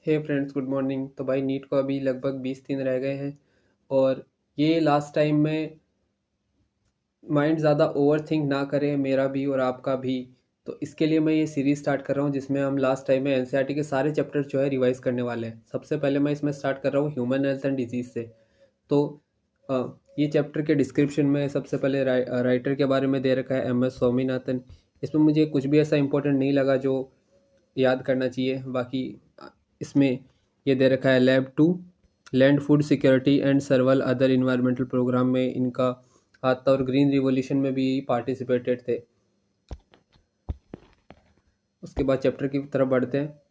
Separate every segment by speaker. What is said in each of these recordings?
Speaker 1: हे friends, good morning. तो भाई NEET को अभी लगभग 20 दिन रह गए हैं। और ये लास्ट टाइम में माइंड ज़्यादा ओवर थिंक ना करे, मेरा भी और आपका भी। तो इसके लिए मैं ये सीरीज़ स्टार्ट कर रहा हूँ जिसमें हम लास्ट टाइम में एनसीईआरटी के सारे चैप्टर जो है रिवाइज करने वाले हैं। सबसे पहले मैं इसमें स्टार्ट कर रहा हूँ ह्यूमन हेल्थ एंड डिजीज़ से। तो अ, ये चैप्टर के डिस्क्रिप्शन में सबसे पहले राइटर के बारे में दे रखा है एम एस स्वामीनाथन। इसमें मुझे कुछ भी ऐसा इंपॉर्टेंट नहीं लगा जो याद करना चाहिए। बाकी इसमें ये दे रखा है lab 2 land food security and several other environmental programme में इनका हाथ था और ग्रीन रिवॉल्यूशन में भी पार्टिसिपेटेड थे। उसके बाद चैप्टर की तरफ बढ़ते हैं।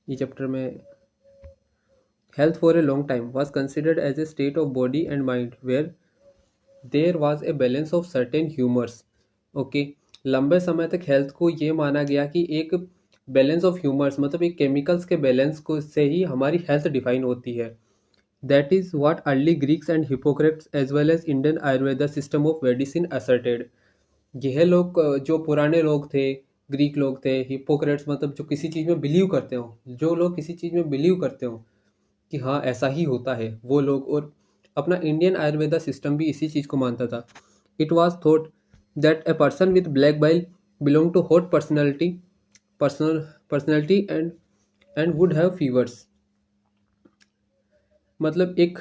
Speaker 1: ये चैप्टर में health for a long time was considered as a state of body and mind where there was a balance of certain humours. Okay, लंबे समय तक हेल्थ को ये माना गया कि एक बैलेंस ऑफ ह्यूमर्स मतलब एक केमिकल्स के बैलेंस को से ही हमारी हेल्थ डिफाइन होती है। That is what early Greeks and Hippocrates as well as Indian Ayurveda system of medicine asserted. यह लोग जो पुराने लोग थे, ग्रीक लोग थे, हिपोक्रेट्स मतलब जो किसी चीज़ में बिलीव करते हो, जो लोग किसी चीज़ में बिलीव करते हो कि हाँ ऐसा ही होता है, वो लोग। और अपना इंडियन आयुर्वेदा सिस्टम भी इसी चीज़ को मानता था। It was thought that a person with black bile belong to hot personality and would have fevers. मतलब ए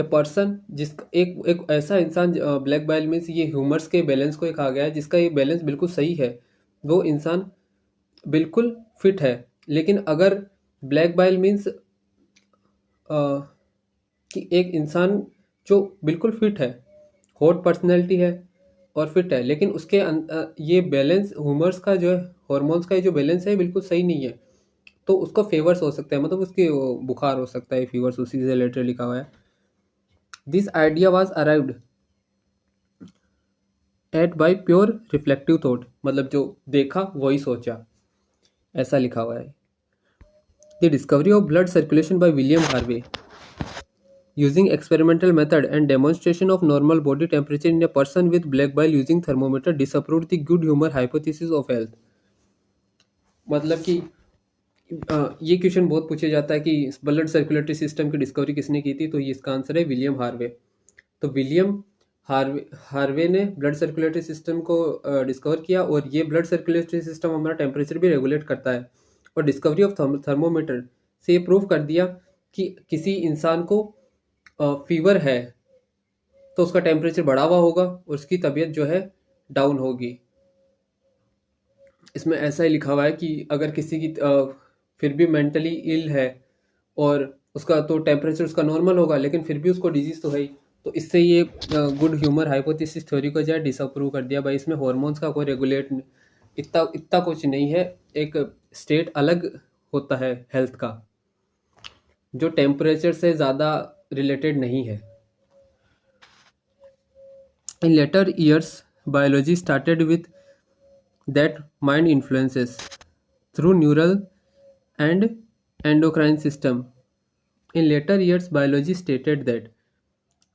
Speaker 1: पर्सन जिसका एक ऐसा इंसान, ब्लैक बाइल मीन्स ये ह्यूमर्स के बैलेंस को एक आ गया है जिसका ये बैलेंस बिल्कुल सही है, वो इंसान बिल्कुल फिट है। लेकिन अगर ब्लैक बाइल मीन्स कि एक इंसान जो बिल्कुल फिट है, हॉट पर्सनैलिटी है और फिट है, लेकिन उसके ये बैलेंस ह्यूमर्स का जो है, हॉर्मोन्स का ये जो बैलेंस है बिल्कुल सही नहीं है, तो उसको फेवर्स हो सकता है, मतलब उसके वो बुखार हो सकता है, फीवर्स उसी से रिलेटेड लिखा हुआ है। This idea was arrived at by pure reflective thought, मतलब जो देखा वही सोचा, ऐसा लिखा हुआ है। The discovery of blood circulation by William Harvey using experimental method and demonstration of normal body temperature in a person with black bile using thermometer disapproved the good humor hypothesis of health। मतलब कि ये question बहुत पूछा जाता है कि blood circulatory system की discovery किसने की थी, तो ये इसका आंसर है विलियम हार्वे। तो विलियम हार्वे ने ब्लड सर्कुलेटरी सिस्टम को डिस्कवर किया, और ये ब्लड सर्कुलेटरी सिस्टम हमारा टेम्परेचर भी रेगुलेट करता है। और डिस्कवरी ऑफ थर्मोमीटर से ये प्रूव कर दिया कि किसी इंसान को फीवर है तो उसका टेम्परेचर बढ़ा हुआ होगा और उसकी तबीयत जो है डाउन होगी। इसमें ऐसा ही लिखा हुआ है कि अगर किसी की फिर भी मेंटली इल है और उसका तो टेम्परेचर उसका नॉर्मल होगा, लेकिन फिर भी उसको डिजीज तो है ही, तो इससे ये गुड ह्यूमर हाइपोथेसिस थ्योरी को जो है डिसअप्रूव कर दिया भाई। इसमें हॉर्मोन्स का कोई रेगुलेट इतना इतना कुछ नहीं है, एक स्टेट अलग होता है हेल्थ का जो टेम्परेचर से ज़्यादा रिलेटेड नहीं है। In later years, biology started with that mind influences through neural and endocrine system. In later years, biology stated that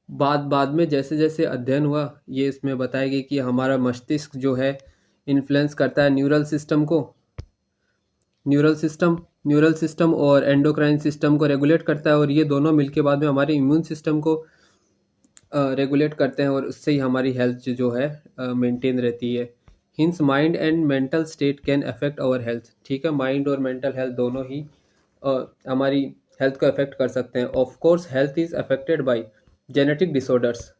Speaker 1: बाद बाद में जैसे जैसे अध्ययन हुआ, ये इसमें बताया गया कि हमारा मस्तिष्क जो है इन्फ्लुएंस करता है न्यूरल सिस्टम को। न्यूरल सिस्टम और एंडोक्राइन सिस्टम को रेगुलेट करता है, और ये दोनों मिलके बाद में हमारे इम्यून सिस्टम को रेगुलेट करते हैं, और उससे ही हमारी हेल्थ जो है मेंटेन रहती है। Hence mind and mental state can affect our health. ठीक है, माइंड और मेंटल हेल्थ दोनों ही हमारी हेल्थ को अफेक्ट कर सकते हैं। Of course health is affected by genetic disorders.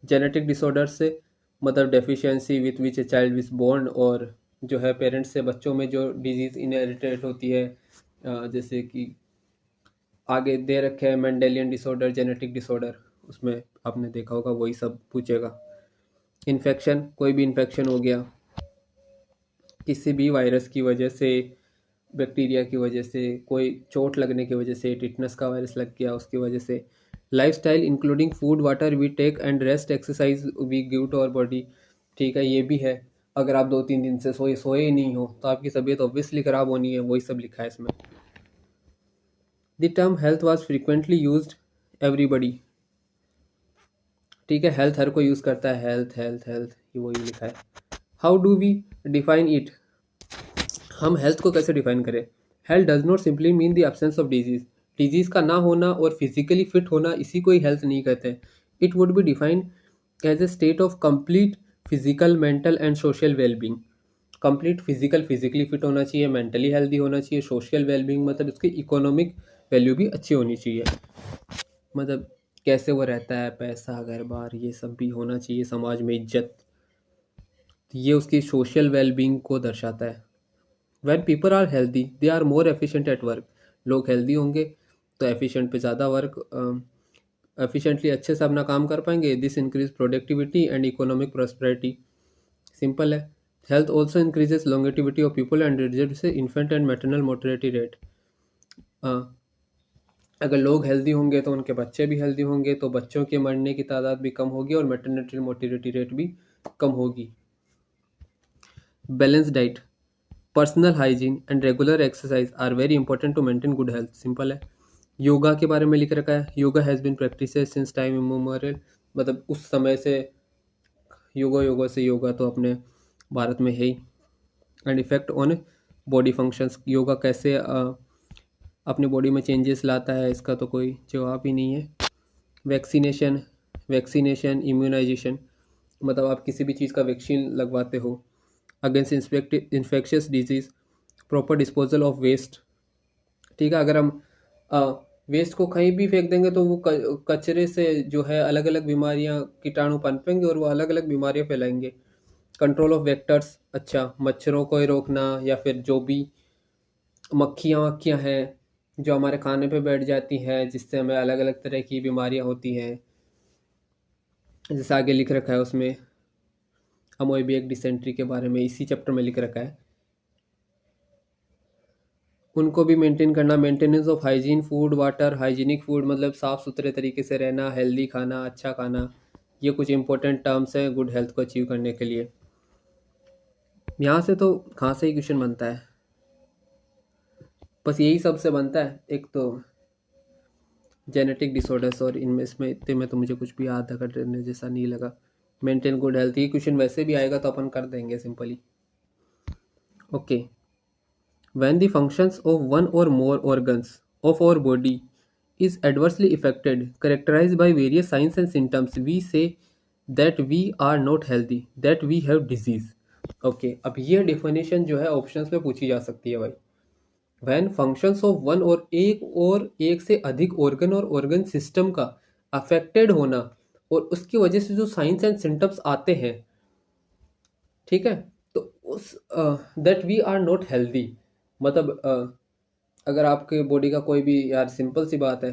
Speaker 1: Genetic disorders से मतलब deficiency with which a child is born, और जो है पेरेंट्स से बच्चों में जो डिजीज इनहेरिटेड होती है, जैसे कि आगे दे रखे हैं मेंडेलियन डिसऑर्डर, जेनेटिक डिसऑर्डर, उसमें आपने देखा होगा वही सब पूछेगा। इन्फेक्शन, कोई भी इन्फेक्शन हो गया किसी भी वायरस की वजह से, बैक्टीरिया की वजह से, कोई चोट लगने की वजह से, टिटनस का वायरस लग गया उसकी वजह से। Lifestyle including food, water we take and rest, exercise we give to our body. ठीक है, ये भी है। अगर आप 2-3 दिन से सोए ही नहीं हो तो आपकी तबीयत ऑब्वियसली ख़राब होनी है, वही सब लिखा है इसमें। The term health was frequently used everybody. ठीक है, हेल्थ हर कोई यूज़ करता है, हेल्थ हेल्थ हेल्थ, ये वही लिखा है। How do we define it? हम हेल्थ को कैसे डिफाइन करें? Health does not simply mean the absence of disease. Disease का ना होना और फिजिकली फिट होना, इसी को ही हेल्थ नहीं कहते। It would be defined as a state of complete physical, mental and social wellbeing. Complete physically fit होना चाहिए, मेंटली हेल्दी होना चाहिए, सोशल वेलबींग मतलब उसकी इकोनॉमिक वैल्यू भी अच्छी होनी चाहिए। मतलब कैसे वो रहता है, पैसा, घर बार, ये सब भी होना चाहिए, समाज में इज्जत। ये उसकी सोशल वेलबींग को दर्शाता है। When people are healthy, they are more efficient at work. लोग हेल्दी होंगे तो एफिशिएंट पे ज़्यादा वर्क एफिशिएंटली अच्छे से अपना काम कर पाएंगे। This increase productivity and economic prosperity. Simple है। Health also increases longevity of people and reduces infant and maternal mortality rate. अगर लोग हेल्दी होंगे तो उनके बच्चे भी हेल्दी होंगे, तो बच्चों के मरने की तादाद भी कम होगी और मैटरनिटी मोर्टेलिटी रेट भी कम होगी। Balance diet, personal hygiene and regular exercise are very important to maintain good health. Simple है। योगा के बारे में लिख रखा है, yoga has been practised since time immemorial. मतलब उस समय से योगा तो अपने भारत में है ही। And effect on body functions, yoga कैसे अपनी बॉडी में चेंजेस लाता है, इसका तो कोई जवाब ही नहीं है। वैक्सीनेशन इम्यूनाइजेशन, मतलब आप किसी भी चीज़ का वैक्सीन लगवाते हो against infectious disease. Proper disposal of waste, ठीक है। अगर हम वेस्ट को कहीं भी फेंक देंगे तो वो कचरे से जो है अलग अलग बीमारियां, कीटाणु पनपेंगे और वो अलग अलग बीमारियां फैलाएंगे। कंट्रोल ऑफ वेक्टर्स, अच्छा मच्छरों को ही रोकना, या फिर जो भी मक्खियाँ हैं जो हमारे खाने पे बैठ जाती हैं जिससे हमें अलग अलग तरह की बीमारियां होती हैं, जैसे आगे लिख रखा है उसमें अमोएबिक डिसेंट्री के बारे में इसी चैप्टर में लिख रखा है। उनको भी मेंटेन करना। Maintenance of hygiene food water, hygienic food मतलब साफ़ सुथरे तरीके से रहना, हेल्दी खाना, अच्छा खाना, ये कुछ इंपॉर्टेंट टर्म्स हैं गुड हेल्थ को अचीव करने के लिए। यहाँ से तो कहाँ से ही क्वेश्चन बनता है, बस यही सबसे बनता है। एक तो जेनेटिक डिसऑर्डर्स, और इनमें इसमें इतने में तो मुझे कुछ भी याद करने जैसा नहीं लगा। मेंटेन गुड हेल्थ, ये क्वेश्चन वैसे भी आएगा तो अपन कर देंगे simply. Okay. When the functions of one or more organs of our body is adversely affected, characterized by various signs and symptoms, we say that we are not healthy, that we have disease. Okay, अब ये definition जो है options में पूछी जा सकती है भाई। When functions of one और एक से अधिक organ और organ system का affected होना और उसकी वजह से जो signs and symptoms आते हैं, ठीक है, तो उस that we are not healthy मतलब अगर आपके बॉडी का कोई भी, यार सिंपल सी बात है,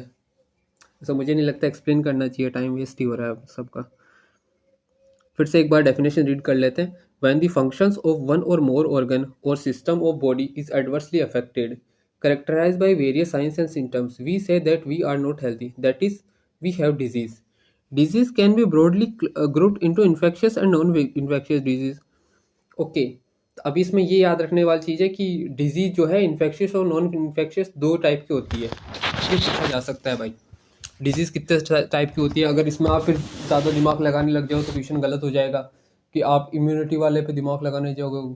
Speaker 1: ऐसा मुझे नहीं लगता एक्सप्लेन करना चाहिए, टाइम वेस्ट ही हो रहा है सबका। फिर से एक बार डेफिनेशन रीड कर लेते हैं। When the functions of one और मोर ऑर्गन और system of body is adversely affected, characterized by various signs and symptoms, we say that we are not healthy, that is we have disease. Disease can be broadly grouped into infectious and non-infectious disease. Okay, तो अभी इसमें ये याद रखने वाली चीज़ है कि disease जो है इन्फेक्शियस और नॉन इन्फेक्शियस दो टाइप की होती है। ये पूछा जा सकता है भाई, डिजीज़ कितने टाइप की होती है। अगर इसमें आप फिर ज़्यादा दिमाग लगाने लग जाओ तो क्वेश्चन गलत हो जाएगा कि आप इम्यूनिटी वाले पे दिमाग लगाने जाओगे,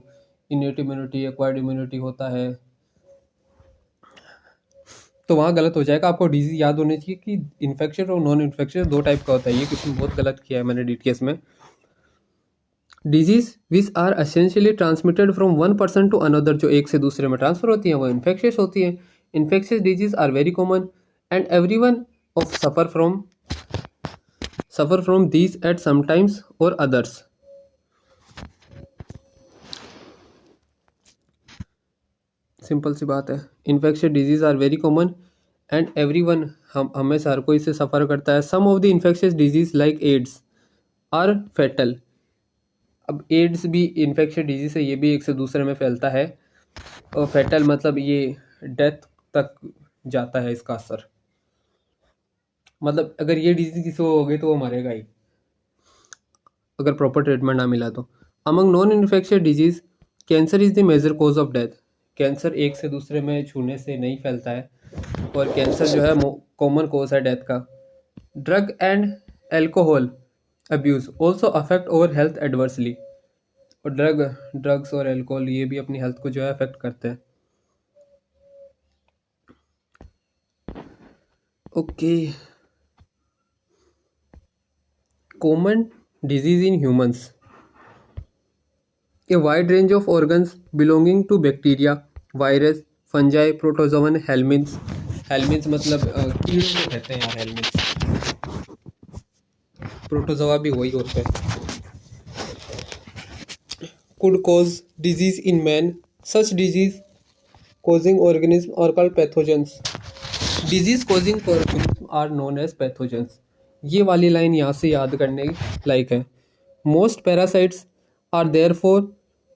Speaker 1: इनेट इम्यूनिटी, एक्वायर्ड इम्यूनिटी होता है, तो वहाँ गलत हो जाएगा। आपको डिजीज याद होनी चाहिए कि इन्फेक्शन और नॉन इन्फेक्शन दो टाइप का होता है। ये क्वेश्चन बहुत गलत किया है मैंने डीटीएस में। Disease which are essentially transmitted from one person to another, जो एक से दूसरे में ट्रांसफर होती हैं वो इन्फेक्शियस होती हैं। Infectious disease are very common and everyone of suffer from these at sometimes or others. Simple सी बात है, infectious disease are very common and everyone, हम हमें से हर कोई से सफ़र करता है। Some of the infectious disease like AIDS are fatal. अब एड्स भी इन्फेक्शियस डिजीज है, ये भी एक से दूसरे में फैलता है, और फेटल मतलब ये डेथ तक जाता है इसका असर। मतलब अगर ये डिजीज किसी को हो गई तो वो मरेगा ही अगर प्रॉपर ट्रीटमेंट ना मिला तो। Among non infectious disease, cancer is the major cause of death. Cancer एक से दूसरे में छूने से नहीं फैलता है, और कैंसर जो है कॉमन कॉज है डेथ का। Drug and alcohol abuse also affect our health adversely. और ड्रग्स और अल्कोहल ये भी अपनी हेल्थ को जो है अफेक्ट करते हैं। Okay, common disease in humans, a wide range of organs belonging to bacteria, virus, fungi, protozoan, helminths। हेलमिन्थ मतलब कीड़ों को कहते हैं यार, हेलमिन्थ। प्रोटोजोआ भी वही होते हैं। could cause disease in man, such disease causing organisms are called pathogens। disease causing organisms are known as pathogens। ये वाली लाइन यहाँ से याद करने लायक है। most parasites are therefore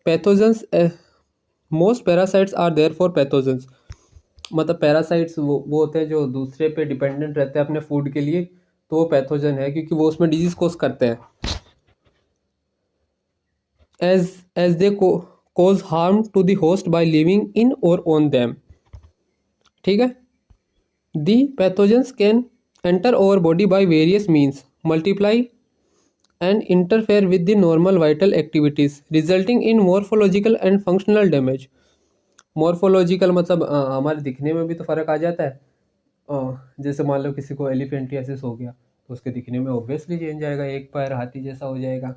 Speaker 1: pathogens। Most parasites are therefore pathogens, मतलब parasites वो होते हैं जो दूसरे पे डिपेंडेंट रहते हैं अपने फूड के लिए, तो वो पैथोजन है क्योंकि वो उसमें डिजीज कोज करते हैं। As they cause harm to the host by living in or on them. ठीक है, the pathogens can enter our body by various means, multiply and interfere with the normal vital activities, resulting in morphological and functional damage। Morphological मतलब हमारे दिखने में भी तो फ़र्क आ जाता है। जैसे मान लो किसी को एलिफेंटियासिस हो गया तो उसके दिखने में ऑब्वियसली चेंज आएगा, एक पैर हाथी जैसा हो जाएगा,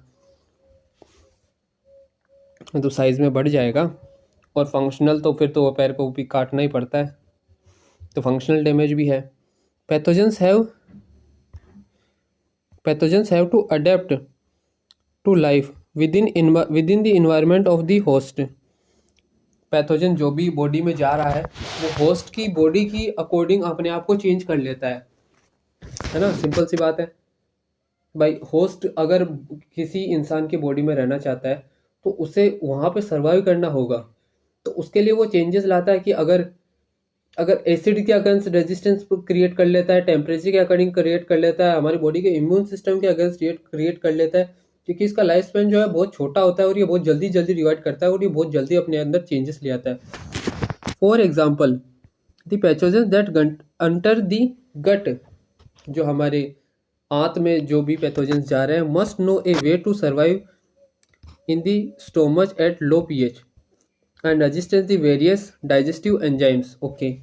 Speaker 1: तो साइज़ में बढ़ जाएगा। और फंक्शनल तो फिर तो वो पैर को भी काटना ही पड़ता है, तो फंक्शनल डैमेज भी है। Pathogens have to adapt to life within the environment of the host. Pathogen जो भी बॉडी में जा रहा है वो होस्ट की बॉडी की अकॉर्डिंग अपने आप को चेंज कर लेता है ना, सिंपल सी बात है भाई। होस्ट अगर किसी इंसान की बॉडी में रहना चाहता है तो उसे वहाँ पे सर्वाइव करना होगा, तो उसके लिए वो चेंजेस लाता है कि अगर एसिड के अगेंस्ट रेजिस्टेंस क्रिएट कर लेता है, टेम्परेचर के अकॉर्डिंग क्रिएट कर लेता है, हमारी बॉडी के इम्यून सिस्टम के अगेंस्ट क्रिएट कर लेता है, क्योंकि इसका लाइफ स्पैन जो है बहुत छोटा होता है और ये बहुत जल्दी डिवाइड करता है और ये बहुत जल्दी अपने अंदर चेंजेस ले आता है। For example, the pathogens that enter the gut, जो हमारे आंत में जो भी पैथोजेंस जा रहे हैं, must know a way to survive in the stomach at low pH and resistance the various digestive enzymes. Okay,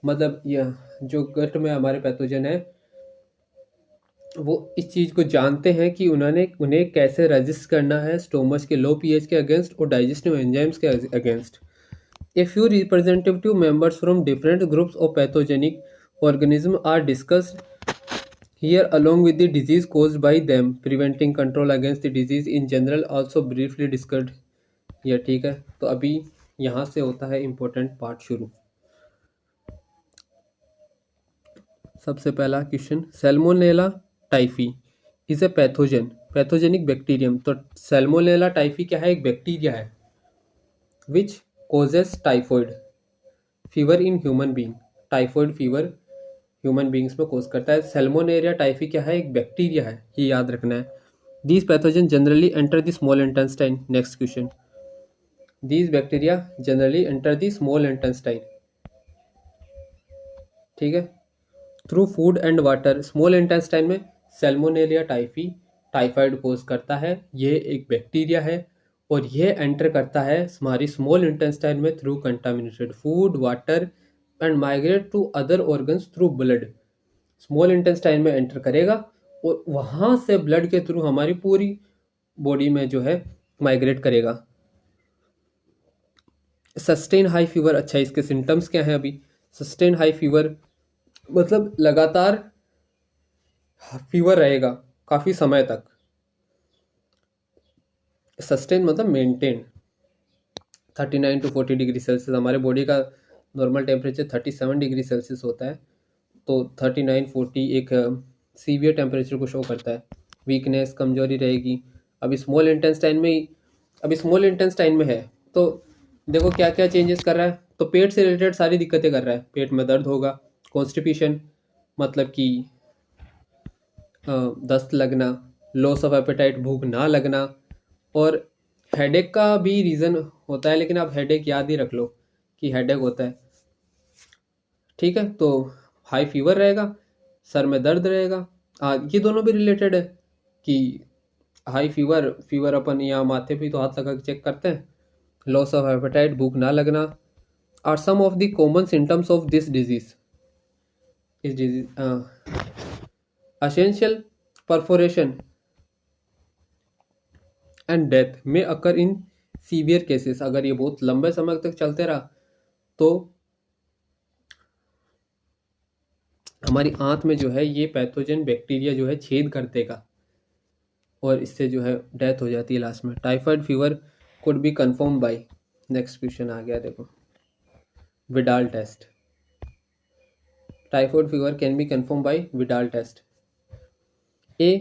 Speaker 1: मतलब यह जो गट में हमारे पैथोजन है वो इस चीज़ को जानते हैं कि उन्हें कैसे रजिस्ट करना है स्टोमच के लो pH के अगेंस्ट और डाइजेस्टिव एंजाइम्स के against. A few representative members from different groups of pathogenic organism are discussed here along with the disease caused by them, preventing control against the disease in general also briefly discussed। ये ठीक है, तो अभी यहाँ से होता है important part शुरू। सबसे पहला question, salmonella typhi is a pathogenic bacterium. तो सैल्मोनेला टाइफी क्या है? एक बैक्टीरिया है which causes typhoid fever in human being. Typhoid fever human beings में कोज करता है। सैल्मोनेरिया टाइफी क्या है? एक बैक्टीरिया है, ये याद रखना है। These pathogen generally enter the small intestine. Next question, these bacteria generally enter the small intestine. ठीक है, through food and water. Small intestine में सैल्मोनेरिया टाइफी टाइफाइड कोज करता है, ये एक बैक्टीरिया है और ये एंटर करता है हमारी स्मॉल इंटेस्टाइन में through contaminated food water and migrate to other organs through blood. Small intestine में एंटर करेगा और वहाँ से ब्लड के थ्रू हमारी पूरी बॉडी में जो है माइग्रेट करेगा। सस्टेन हाई फीवर, अच्छा इसके सिम्टम्स क्या हैं? अभी सस्टेन हाई फीवर मतलब लगातार फीवर रहेगा काफ़ी समय तक। सस्टेन मतलब मेंटेन। 39 to 40 डिग्री सेल्सियस, हमारे बॉडी का नॉर्मल टेम्परेचर 37 डिग्री सेल्सियस होता है, तो 39-40 एक सीवियर टेम्परेचर को शो करता है। वीकनेस, कमजोरी रहेगी। अभी स्मॉल इंटेस्टाइन में है तो देखो क्या क्या चेंजेस कर रहा है। तो पेट से रिलेटेड सारी दिक्कतें कर रहा है। पेट में दर्द होगा, कॉन्स्टिपेशन मतलब कि दस्त लगना, लॉस ऑफ एपेटाइट भूख ना लगना, और हेडेक का भी रीज़न होता है, लेकिन आप हेडेक याद ही रख लो कि हेडेक होता है। ठीक है, तो हाई फीवर रहेगा, सर में दर्द रहेगा। ये दोनों भी रिलेटेड है कि हाई फीवर, फीवर अपन यहाँ माथे पे तो हाथ लगा के चेक करते हैं। लॉस ऑफ एपेटाइट, भूख ना लगना, are some of the common symptoms of this disease. इस disease essential perforation and death में अकर इन सीवियर केसेस। अगर ये बहुत लंबे समय तक चलते रहा तो हमारी आंत में जो है ये पैथोजन बैक्टीरिया जो है छेद कर देगा और इससे जो है डेथ हो जाती है लास्ट में। Typhoid fever could be confirm by, next question आ गया देखो, Widal test. Typhoid fever can be confirm by Widal test. A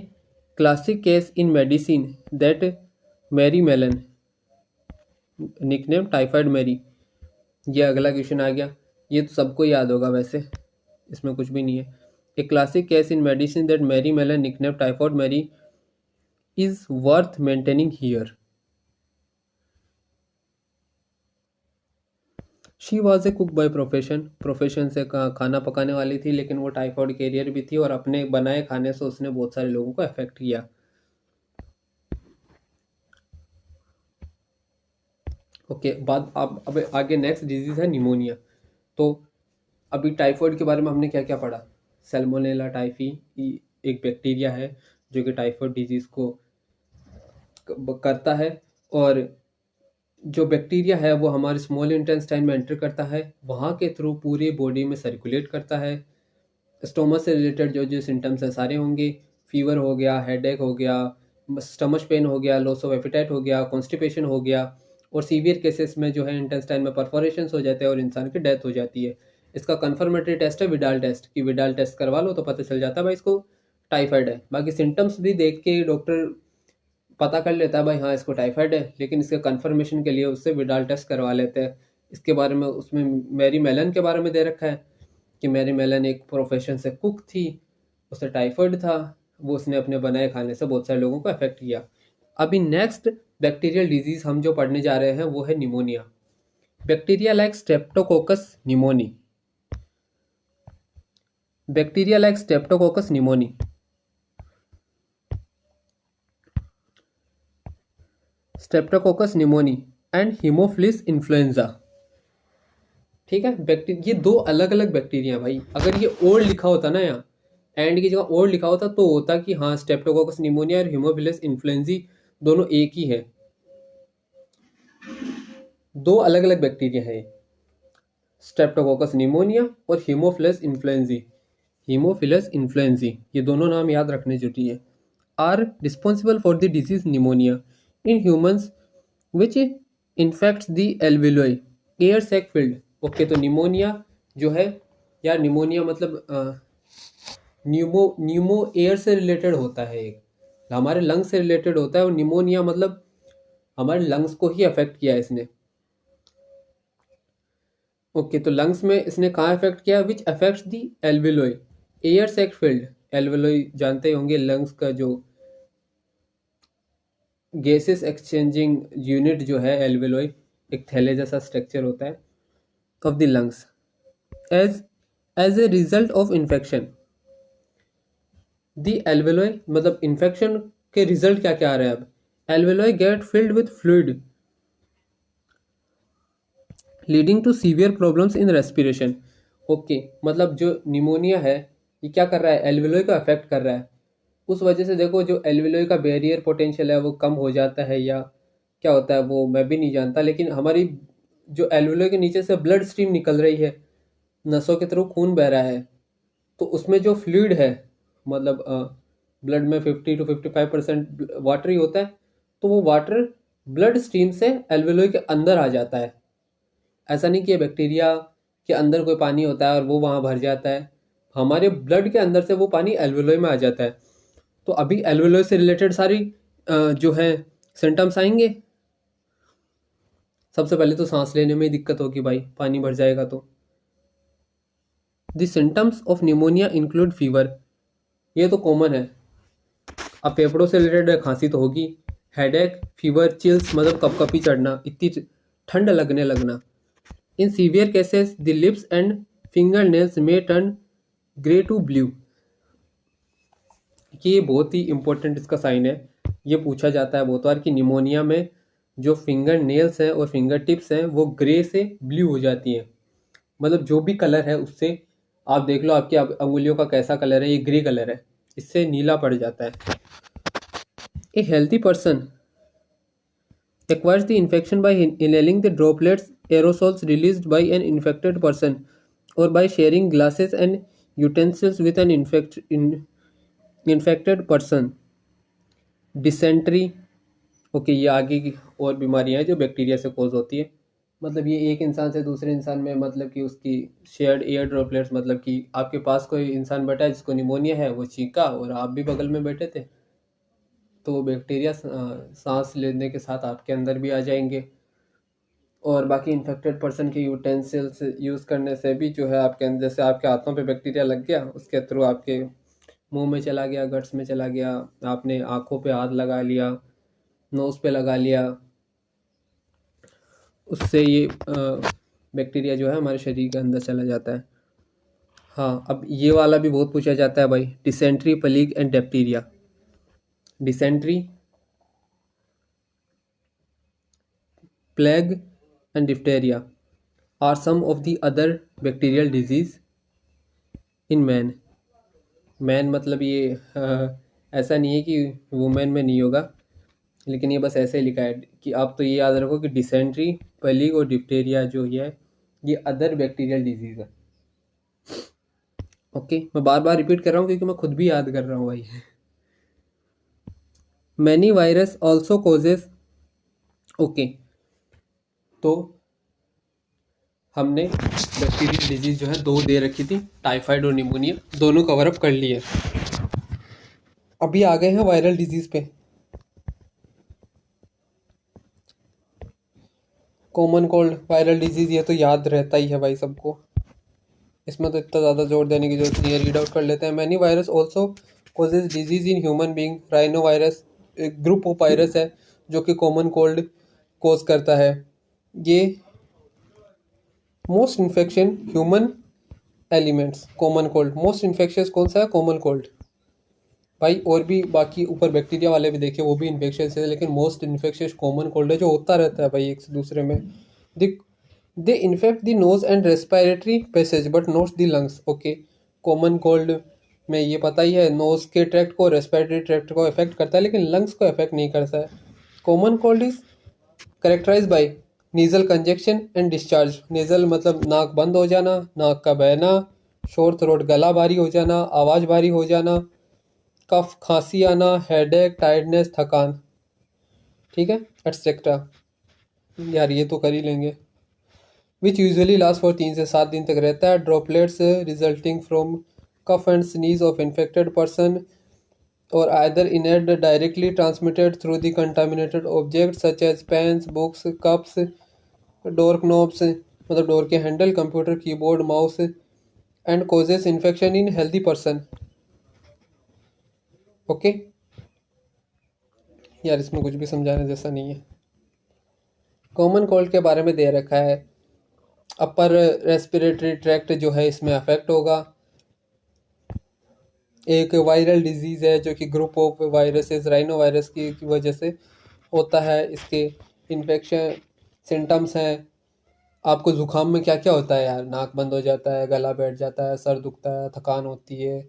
Speaker 1: classic case in medicine that Mary Mallon nickname typhoid Mary. ये अगला question आ गया, ये तो सबको याद होगा वैसे, इसमें कुछ भी नहीं है। A classic case in medicine that Mary Mallon nickname typhoid Mary is worth maintaining here. She was a cook by profession, profession से खाना पकाने वाली थी, लेकिन वो टाइफाइड कैरियर भी थी और अपने बनाए खाने से उसने बहुत सारे लोगों को अफेक्ट किया। ओके बाद अब आगे नेक्स्ट डिजीज है निमोनिया। तो अभी टाइफाइड के बारे में हमने क्या क्या पढ़ा। सैल्मोनेला टाइफी एक बैक्टीरिया है जो कि टाइफाइड डिजीज को करता है, और जो बैक्टीरिया है वो हमारे स्मॉल इंटेस्टाइन में एंटर करता है, वहाँ के थ्रू पूरी बॉडी में सर्कुलेट करता है। स्टोमक से रिलेटेड जो जो सिम्टम्स है सारे होंगे, फीवर हो गया, हेडेक हो गया, स्टमच पेन हो गया, लॉस ऑफ एपेटाइट हो गया, कॉन्स्टिपेशन हो गया, और सीवियर केसेस में जो है इंटेस्टाइन में परफोरेशंस हो जाते हैं और इंसान की डेथ हो जाती है। इसका कन्फर्मेटरी टेस्ट है विडाल टेस्ट, कि विडाल टेस्ट करवा लो तो पता चल जाता है भाई इसको टाइफाइड है। बाकी सिम्टम्स भी देख के डॉक्टर पता कर लेता है भाई हाँ इसको टाइफाइड है, लेकिन इसके कन्फर्मेशन के लिए उससे विडाल टेस्ट करवा लेते हैं। इसके बारे में उसमें मैरी मेलन के बारे में दे रखा है कि मैरी मेलन एक प्रोफेशन से कुक थी, उसे टाइफाइड था, वो उसने अपने बनाए खाने से बहुत सारे लोगों को अफेक्ट किया। अभी नेक्स्ट बैक्टीरियल डिजीज हम जो पढ़ने जा रहे हैं वो है pneumonia. Bacteria like Streptococcus pneumoniae, bacteria like Streptococcus pneumoniae, Streptococcus pneumoniae and Haemophilus influenza. ठीक है, बैक्टीरिया ये दो अलग अलग बैक्टीरिया है भाई। अगर ये और लिखा होता ना यहाँ एंड की जगह और लिखा होता तो होता कि हाँ स्ट्रेप्टोकोकस निमोनिया और हीमोफिलस इन्फ्लुएंजी दोनों एक ही है, दो अलग अलग बैक्टीरिया है। स्ट्रेप्टोकोकस निमोनिया और हीमोफिलस इन्फ्लुएंजी, हीमोफिलस इन्फ्लुएंजी ये दोनों नाम याद रखने जरूरी है। Are responsible for the disease pneumonia in humans which infects the alveoli air sac filled. Okay तो निमोनिया जो है यार, निमोनिया मतलब न्यूमो एयर से रिलेटेड होता है, एक हमारे लंग्स से रिलेटेड होता है, और निमोनिया मतलब हमारे लंग्स को ही अफेक्ट किया है इसने। ओके तो लंग्स में इसने कहाँ अफेक्ट किया, which affects the alveoli air sac filled. Alveoli जानते होंगे लंग्स का जो गैसेस एक्सचेंजिंग यूनिट जो है एल्विलोई, एक थैले जैसा स्ट्रक्चर होता है of the lungs. As as a result of infection the alveoli, मतलब इन्फेक्शन के रिजल्ट क्या क्या आ रहा है अब, alveoli get filled with fluid leading to severe problems in respiration. Okay मतलब जो निमोनिया है ये क्या कर रहा है, एल्विलोई को अफेक्ट कर रहा है। उस वजह से देखो जो एल्विलोई का बैरियर पोटेंशियल है वो कम हो जाता है, या क्या होता है वो मैं भी नहीं जानता, लेकिन हमारी जो एल्विलोई के नीचे से ब्लड स्ट्रीम निकल रही है, नसों के थ्रू खून बह रहा है, तो उसमें जो फ्लूइड है मतलब ब्लड में 50 to 55% वाटर ही होता है, तो वो वाटर ब्लड स्ट्रीम से एल्विलोई के अंदर आ जाता है। ऐसा नहीं कि बैक्टीरिया के अंदर कोई पानी होता है और वो वहाँ भर जाता है, हमारे ब्लड के अंदर से वो पानी एल्विलोई में आ जाता है। तो अभी एल्विलोई से रिलेटेड सारी जो है सिम्टम्स आएंगे। सबसे पहले तो सांस लेने में ही दिक्कत होगी भाई, पानी भर जाएगा तो। The symptoms of pneumonia include fever, ये तो कॉमन है। अब फेफड़ों से रिलेटेड खांसी तो होगी, हेडेक, फीवर, चिल्स मतलब कपकपी चढ़ना, इतनी ठंड लगने लगना। In severe cases the lips and finger nails में टर्न ग्रे टू ब्लू, ये बहुत ही इंपॉर्टेंट इसका साइन है। ये पूछा जाता है बहुत बार कि निमोनिया में जो फिंगर नेल्स हैं और फिंगर टिप्स हैं वो ग्रे से ब्लू हो जाती हैं। मतलब जो भी कलर है उससे आप देख लो आपकी अंगुलियों का कैसा कलर है, ये ग्रे कलर है, इससे नीला पड़ जाता है। ए healthy person acquires the infection by inhaling the droplets aerosols released by an infected person or by sharing glasses and utensils with an infected person. Dysentery, okay, ये आगे की और बीमारियां हैं जो बैक्टीरिया से कॉज होती है। मतलब ये एक इंसान से दूसरे इंसान में, मतलब कि उसकी शेयर्ड एयर ड्रॉपलेट्स, मतलब कि आपके पास कोई इंसान बैठा है जिसको निमोनिया है, वो चीखा और आप भी बगल में बैठे थे, तो वो बैक्टीरिया सांस लेने के साथ आपके अंदर भी आ जाएंगे। और बाकी इन्फेक्टेड पर्सन के यूटेंसिल्स यूज़ करने से भी जो है आपके अंदर, जैसे आपके हाथों पे बैक्टीरिया लग गया, उसके थ्रू आपके मुंह में चला गया, गट्स में चला गया, आपने आँखों पे हाथ लगा लिया, नोज़ पे लगा लिया, उससे ये बैक्टीरिया जो है हमारे शरीर के अंदर चला जाता है। हाँ, अब ये वाला भी बहुत पूछा जाता है भाई, dysentery, plague and diphtheria. Dysentery, plague and diphtheria are some of the other bacterial disease in man. Man मतलब ये ऐसा नहीं है कि वुमेन में नहीं होगा, लेकिन ये बस ऐसे लिखा है कि आप तो ये याद रखो कि डिसेंट्री, प्लेग और डिप्टेरिया जो ये अदर बैक्टीरियल डिजीज है। ओके, मैं बार बार रिपीट कर रहा हूँ क्योंकि मैं खुद भी याद कर रहा हूँ भाई। Many virus also causes, okay, तो हमने बैक्टीरियल डिजीज जो है दो दे रखी थी, टाइफाइड और निमोनिया, दोनों कवर अप कर लिए। अभी आ गए हैं वायरल डिजीज पे। कॉमन कोल्ड, वायरल डिजीज, ये तो याद रहता ही है भाई सबको, इसमें तो इतना ज़्यादा जोर देने की जरूरत नहीं है, रीड आउट कर लेते हैं। Many virus also causes disease in human being. Rhino virus एक ग्रुप ऑफ वायरस है जो कि कॉमन कोल्ड कोज करता है। ये most infection human elements, common cold most infectious कौन सा है? कॉमन कोल्ड भाई। और भी बाकी ऊपर बैक्टीरिया वाले भी देखे, वो भी इन्फेक्शियस है, लेकिन मोस्ट इन्फेक्शियस कॉमन कोल्ड है, जो होता रहता है भाई एक से दूसरे में। They infect the nose and respiratory passage but not the lungs. Okay, common cold में ये पता ही है, नोज के ट्रैक्ट को, रेस्पिरेटरी ट्रैक्ट को इफेक्ट करता है, लेकिन लंग्स को इफेक्ट नहीं करता है। Common cold is characterize by nasal congestion and discharge. Nasal मतलब नाक बंद हो जाना, नाक का बहना, शोर थ्रोट, गला भारी हो जाना, आवाज़ भारी हो जाना, कफ, खांसी आना, हेडेक, टायर्डनेस, थकान, ठीक है, एटसेट्रा। यार ये तो कर ही लेंगे। विच यूजुअली लास्ट फॉर 3 से 7 दिन तक रहता है। Droplets resulting from cough and sneeze of infected person are either inhaled directly transmitted through the contaminated object such as pens, books, cups, door knobs मतलब डोर के handle, computer keyboard, mouse, and causes infection in healthy person. Okay यार, इसमें कुछ भी समझाने जैसा नहीं है। कॉमन कोल्ड के बारे में दे रखा है, अपर रेस्पिरेटरी ट्रैक्ट जो है इसमें अफेक्ट होगा। एक वायरल डिजीज़ है जो कि group of viruses, rhino virus की वजह से होता है। इसके इन्फेक्शन सिम्टम्स हैं। आपको ज़ुकाम में क्या क्या होता है यार? नाक बंद हो जाता है, गला बैठ जाता है, सर दुखता है, थकान होती है,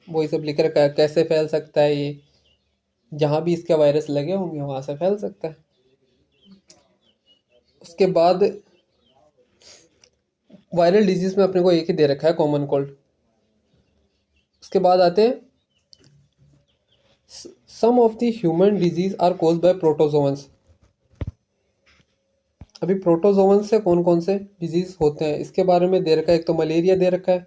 Speaker 1: वही सब लिख रखा है। कैसे फैल सकता है ये? जहाँ भी इसके वायरस लगे होंगे वहाँ से फैल सकता है। उसके बाद वायरल डिजीज़ में अपने को एक ही दे रखा है, कॉमन कोल्ड। उसके बाद आते हैं some of the human disease are cause by protozoans. अभी प्रोटोजोअन से कौन कौन से डिजीज होते हैं इसके बारे में दे रखा है। एक तो मलेरिया दे रखा है,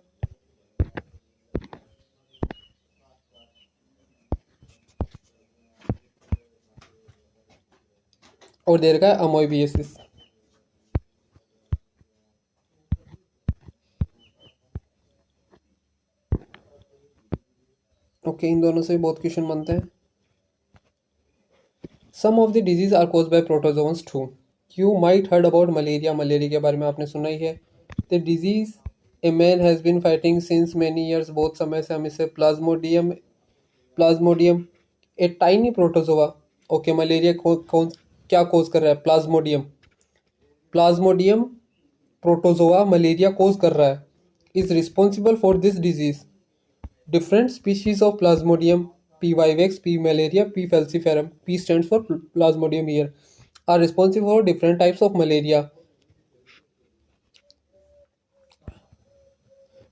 Speaker 1: और दे रखा है अमोइबियसिस। ओके, इन दोनों से बहुत क्वेश्चन बनते हैं। Some of the disease are cause by protozoans too. You might heard about malaria, malaria के बारे में आपने सुना ही है। The disease a man has been fighting since many years, बहुत समय से हम इसे plasmodium a tiny protozoa, okay, malaria कौन क्या कोज कर रहा है? Plasmodium. Plasmodium protozoa malaria cause कर रहा है, is responsible for this disease. Different species of Plasmodium, P. vivax, P. malaria, P. falciparum, P stands for plasmodium here, are responsible for different types of malaria.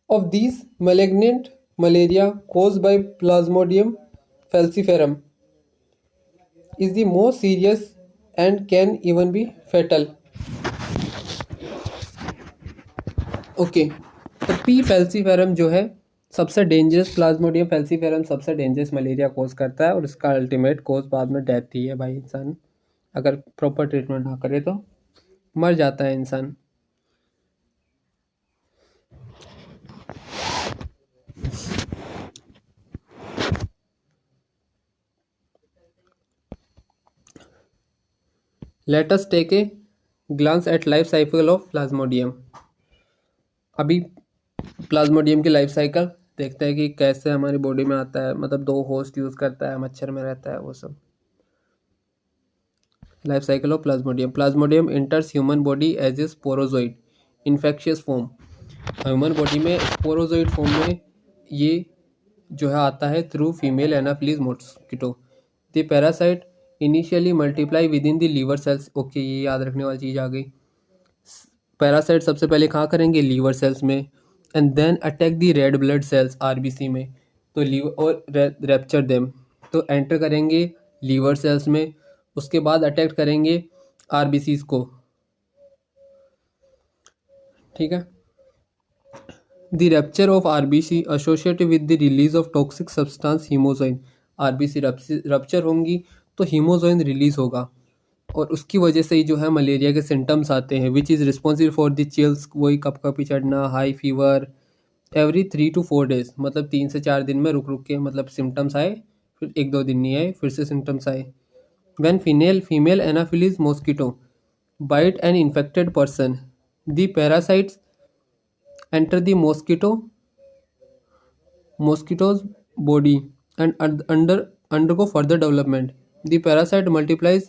Speaker 1: Of these, malignant malaria caused by Plasmodium falciparum is the most serious and can even be fatal. Okay, तो P फेल्सीफेरम जो है सबसे dangerous, Plasmodium फेल्सीफेरम सबसे dangerous malaria कोज करता है और इसका ultimate कोज बाद में डेथ ही है भाई। इंसान अगर प्रॉपर ट्रीटमेंट ना करे तो मर जाता है इंसान। Let us take a glance at life cycle of Plasmodium. अभी प्लाज्मोडियम की लाइफ साइकिल देखते हैं कि कैसे हमारी बॉडी में आता है, मतलब 2 होस्ट यूज करता है, मच्छर में रहता है, वो सब। Life cycle of plasmodium. Plasmodium enters human body as a sporozoite infectious form. Human body में स्पोरोजोइड फॉर्म में ये जो है आता है through female anopheles mosquito. The parasite initially multiply within the liver cells. Okay, ये याद रखने वाली चीज़ आ गई। पैरासाइट सबसे पहले कहाँ करेंगे? लीवर सेल्स में, and then attack the red blood cells RBC में, तो लीवर और रैप्चर देम, तो एंटर करेंगे लीवर सेल्स में, उसके बाद अटैक करेंगे आरबीसीज को। ठीक है। The rupture of RBC associated with the release of toxic substance hemozoin. RBC rupture होंगी तो हीमोजोइन रिलीज होगा और उसकी वजह से ही जो है मलेरिया के सिम्टम्स आते हैं, which is responsible for the chills, वही कपकपी चढ़ना, high fever every 3 to 4 days, मतलब 3 से 4 दिन में रुक रुक के, मतलब सिम्टम्स आए, फिर 1-2 दिन नहीं आए, फिर से सिम्टम्स आए। When female anopheles mosquito bite an infected person, the parasites enter the mosquito's body and undergo further development. The parasite multiplies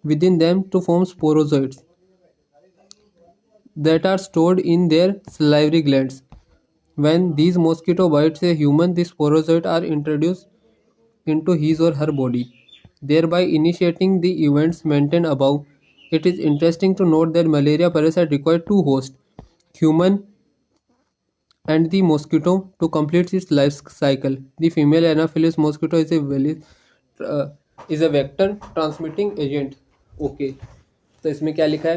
Speaker 1: within them to form sporozoids that are stored in their salivary glands. When these mosquito bites a human, the sporozoids are introduced into his or her body, thereby initiating the events mentioned above. It is interesting to note that malaria parasite require 2 hosts, human and the mosquito, to complete its life cycle. The female Anopheles mosquito is a vector transmitting agent. Okay, तो इसमें क्या लिखा है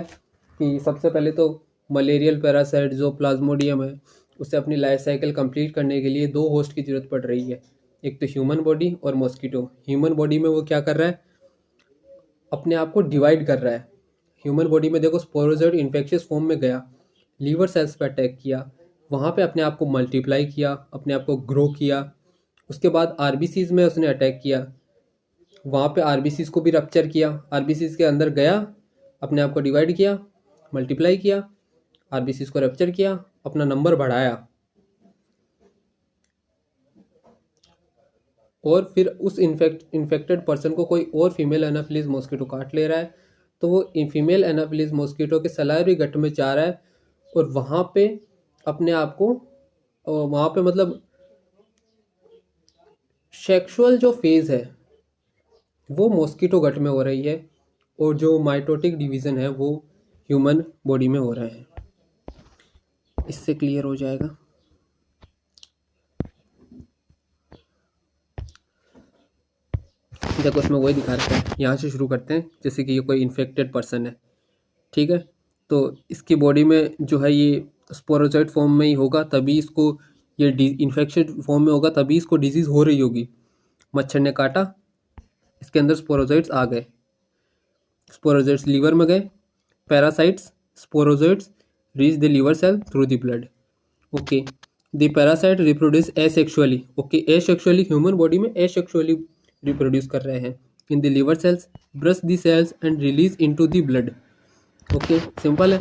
Speaker 1: कि सबसे पहले तो malarial parasite जो प्लाज्मोडियम है उसे अपनी लाइफ साइकिल कंप्लीट करने के लिए 2 होस्ट की जरूरत पड़ रही है, एक तो ह्यूमन बॉडी और मॉस्किटो। ह्यूमन बॉडी में वो क्या कर रहा है? अपने आप को डिवाइड कर रहा है। ह्यूमन बॉडी में देखो स्पोरोजोइड इन्फेक्शियस फॉर्म में गया, लीवर सेल्स पर अटैक किया, वहाँ पे अपने आप को मल्टीप्लाई किया, अपने आप को ग्रो किया, उसके बाद आरबीसीज में उसने अटैक किया, वहाँ पे आरबीसीज को भी रप्चर किया, आरबीसीज के अंदर गया, अपने आप को डिवाइड किया, मल्टीप्लाई किया, आरबीसीज को रप्चर किया, अपना नंबर बढ़ाया, और फिर उस इन्फेक्टेड पर्सन को कोई और फीमेल एनाफिलीज मॉस्किटो काट ले रहा है, तो वो फीमेल एनाफिलीज मॉस्किटो के सलाइवरी गट में जा रहा है और वहाँ पे अपने आप को, वहाँ पे मतलब सेक्सुअल जो फेज है वो मॉस्किटो गट में हो रही है और जो माइटोटिक डिवीज़न है वो ह्यूमन बॉडी में हो रहा है। इससे क्लियर हो जाएगा। देखो इसमें वही दिखा रखा है, यहाँ से शुरू करते हैं। जैसे कि ये कोई इन्फेक्टेड पर्सन है, ठीक है, तो इसकी बॉडी में जो है ये स्पोरोजोइड फॉर्म में ही होगा, तभी इसको ये इन्फेक्शन फॉर्म में होगा, तभी इसको डिजीज़ हो रही होगी। मच्छर ने काटा, इसके अंदर स्पोरोजोइड्स आ गए, स्पोरोजोइड्स लीवर में गए, parasites sporozoites reach the liver cell through the blood. Okay, the parasite reproduce asexually. Okay, asexually human body में एसेक्सुअली रिप्रोड्यूस कर रहे हैं in the liver cells, burst the cells and release into the blood. Okay, simple है।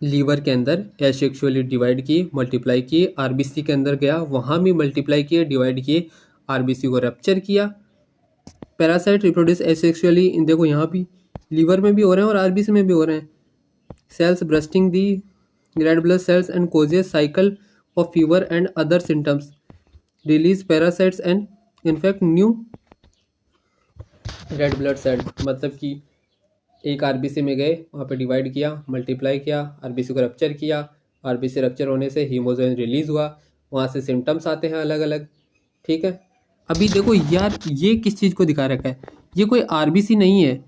Speaker 1: Liver के अंदर asexually divide किए, multiply किए, RBC के अंदर गया, वहाँ भी मल्टीप्लाई किए, डिवाइड किए, आरबीसी को रप्चर किया। पैरासाइट रिप्रोड्यूस एसेक्सुअली, देखो यहाँ भी लीवर में भी हो रहे हैं और आरबीसी में भी हो रहे हैं। Cells bursting the red blood cells and causes cycle of fever and other symptoms, release parasites and infect new red blood cell. मतलब कि एक आरबीसी में गए, वहाँ पे डिवाइड किया, मल्टीप्लाई किया, आरबीसी को रप्चर किया, आरबीसी रप्चर होने से हीमोग्लोबिन रिलीज हुआ, वहाँ से सिम्टम्स आते हैं अलग अलग। ठीक है, अभी देखो यार ये किस चीज़ को दिखा रखा है, ये कोई आरबीसी नहीं है,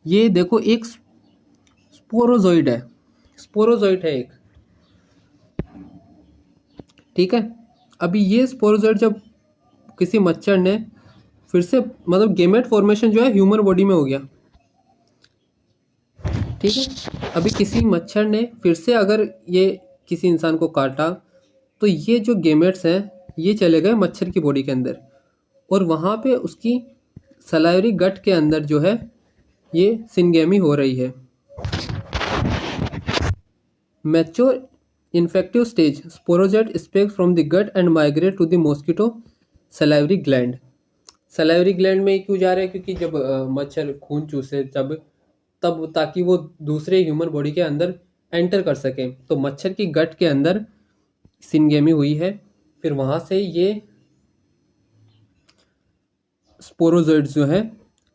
Speaker 1: ये देखो एक स्पोरोजोइड है, स्पोरोजोइड है एक। ठीक है, अभी ये स्पोरोजोइड जब किसी मच्छर ने फिर से, मतलब गेमेट फॉर्मेशन जो है ह्यूमन बॉडी में हो गया। ठीक है, अभी किसी मच्छर ने फिर से अगर ये किसी इंसान को काटा तो ये जो गेमेट्स हैं ये चले गए मच्छर की बॉडी के अंदर, और वहाँ पे उसकी सलाइवरी गट के अंदर जो है ये सिंगेमी हो रही है। Mature infective stage, sporozoite spread from the gut and migrate to the mosquito salivary gland. Salivary gland में क्यों जा रहे हैं, क्योंकि जब मच्छर खून चूसे तब ताकि वो दूसरे ह्यूमन बॉडी के अंदर एंटर कर सके, तो मच्छर की गट के अंदर सिंगेमी हुई है, फिर वहाँ से ये स्पोरोजोइड्स जो है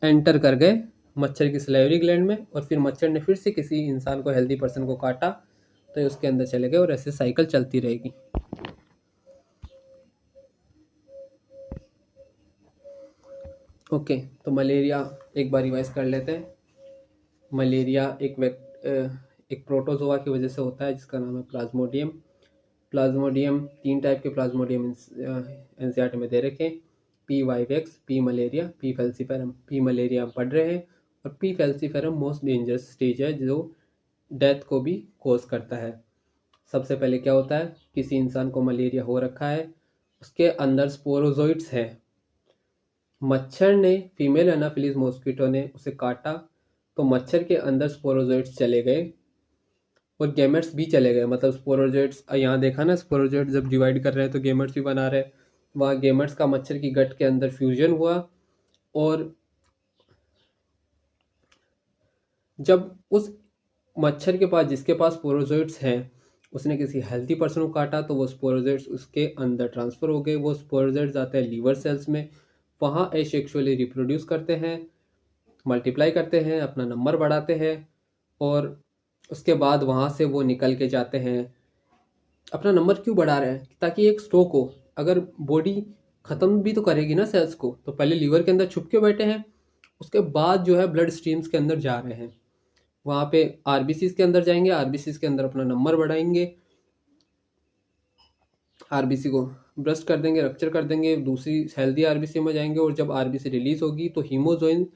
Speaker 1: एंटर कर गए मच्छर की सलाइवरी ग्लैंड में, और फिर मच्छर ने फिर से किसी इंसान को, हेल्दी पर्सन को काटा तो उसके अंदर चले गए, और ऐसे साइकिल चलती रहेगी। ओके, तो मलेरिया एक बार रिवाइज कर लेते हैं। मलेरिया एक प्रोटोजोआ की वजह से होता है जिसका नाम है प्लाज्मोडियम। प्लाज्मोडियम 3 टाइप के प्लाज्मोडियम एनसीईआरटी में दे रखे, P vivax, P malaria, P falciparum. P malaria हम पढ़ रहे हैं, और P falciparum most dangerous stage है जो डेथ को भी कोज करता है। सबसे पहले क्या होता है, किसी इंसान को मलेरिया हो रखा है, उसके अंदर स्पोरोजोइड्स हैं, मच्छर ने, फीमेल एनाफिलीज मॉस्किटो ने उसे काटा तो मच्छर के अंदर स्पोरोजोइड्स चले गए और गेमेट्स भी चले गए। मतलब स्पोरोजोइड्स यहाँ देखा ना, स्पोरोजोइड्स जब डिवाइड कर रहे हैं तो गेमेट्स भी बना रहे हैं, वहाँ गेमेट्स का मच्छर की गट के अंदर फ्यूजन हुआ, और जब उस मच्छर के पास, जिसके पास स्पोरोजोइड्स हैं, उसने किसी हेल्थी पर्सन को काटा तो वो स्पोरोजोइड्स उसके अंदर ट्रांसफ़र हो गए। वो स्पोरोजोइड्स आते हैं लीवर सेल्स में, वहाँ एसेक्सुअली रिप्रोड्यूस करते हैं, मल्टीप्लाई करते हैं, अपना नंबर बढ़ाते हैं, और उसके बाद वहाँ से वो निकल के जाते हैं। अपना नंबर क्यों बढ़ा रहे हैं, ताकि एक स्टॉक हो, अगर बॉडी ख़त्म भी तो करेगी ना सेल्स को, तो पहले लीवर के अंदर छुप के बैठे हैं, उसके बाद जो है ब्लड स्ट्रीम्स के अंदर जा रहे हैं, वहाँ पे आरबीसीज के अंदर जाएंगे, आरबीसीज के अंदर अपना नंबर बढ़ाएंगे, आरबीसी को ब्रस्ट कर देंगे, रप्चर कर देंगे, दूसरी हेल्दी आरबीसी में जाएंगे, और जब आरबीसी रिलीज होगी तो हीमोजोइन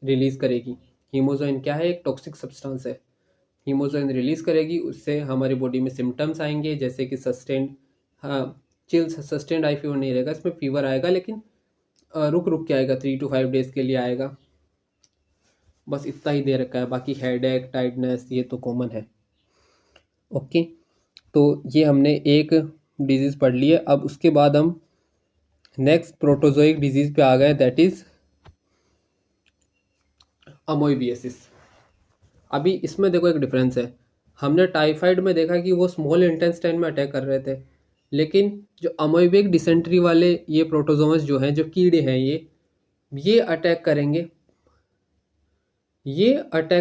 Speaker 1: रिलीज करेगी। हीमोजोइन क्या है, एक टॉक्सिक सब्सटेंस है, हीमोजोइन रिलीज करेगी, उससे हमारी बॉडी में सिम्टम्स आएंगे जैसे कि सस्टेंड, हाँ चिल्स, सस्टेंड आई फीवर नहीं रहेगा, इसमें फीवर आएगा लेकिन रुक रुक के आएगा, 3 to 5 डेज के लिए आएगा, बस इतना ही दे रखा है। बाकी हेडेक, टाइटनेस ये तो कॉमन है। ओके, तो ये हमने एक डिजीज़ पढ़ ली है। अब उसके बाद हम नेक्स्ट प्रोटोजोइक डिजीज़ पे आ गए, दैट इज़ अमोइबियसिस। अभी इसमें देखो एक डिफरेंस है, हमने टाइफाइड में देखा कि वो स्मॉल इंटेस्टाइन में अटैक कर रहे थे, लेकिन जो अमोइबिक डिसेंट्री वाले ये प्रोटोजोमस जो हैं, जो कीड़े हैं, ये अटैक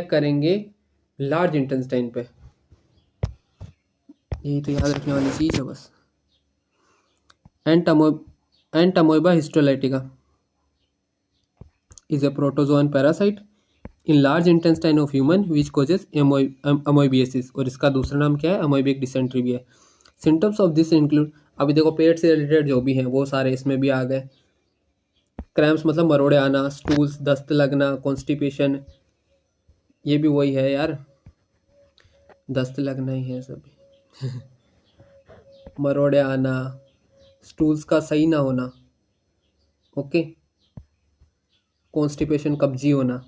Speaker 1: करेंगे लार्ज इंटेस्टाइन पे। यही तो याद रखने वाली चीज़ है बस। Entamoeba histolytica is a protozoan parasite in large intestine of human which causes amoebiasis, और इसका दूसरा नाम क्या है, अमोइबिक डिसेंट्री भी है। सिम्टम्स ऑफ दिस इंक्लूड, अभी देखो पेट से रिलेटेड जो भी हैं वो सारे इसमें भी आ गए। क्रैम्प्स मतलब मरोड़े आना, स्टूल्स, दस्त लगना, कॉन्स्टिपेशन, ये भी वही है यार, दस्त लगना ही है सभी मरोड़े आना, स्टूल्स का सही ना होना, ओके, कॉन्स्टिपेशन कब्जी होना,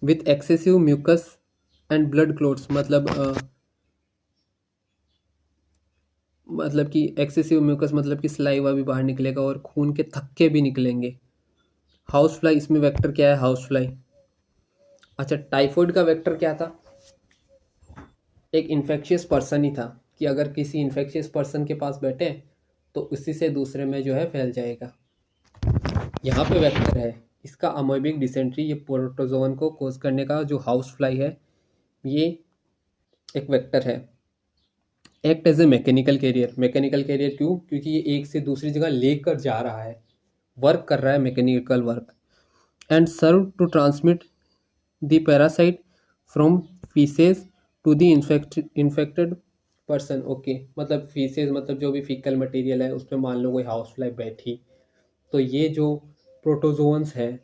Speaker 1: with excessive mucus and blood clots मतलब कि एक्सेसिव म्यूकस मतलब कि सलाइवा भी बाहर निकलेगा और खून के थक्के भी निकलेंगे। हाउस फ्लाई, इसमें वेक्टर क्या है? House fly. अच्छा, टाइफॉइड का वेक्टर क्या था? एक इन्फेक्शियस पर्सन ही था, कि अगर किसी इन्फेक्शियस पर्सन के पास बैठे तो उसी से दूसरे में जो है फैल जाएगा। यहाँ पे वेक्टर है इसका अमोबिक डिसेंट्री, ये प्रोटोजोन को कोज करने का जो हाउस फ्लाई है ये एक वेक्टर है। Act as a mechanical carrier. Mechanical carrier क्यों? क्योंकि ये एक से दूसरी जगह लेकर जा रहा है, वर्क कर रहा है, mechanical work. And serve to transmit the parasite from faeces to the infected person. Okay, मतलब फीसेस मतलब जो भी फीकल मटेरियल है उसमें मान लो कोई हाउस फ्लाई बैठी, तो ये जो प्रोटोजोन्स है,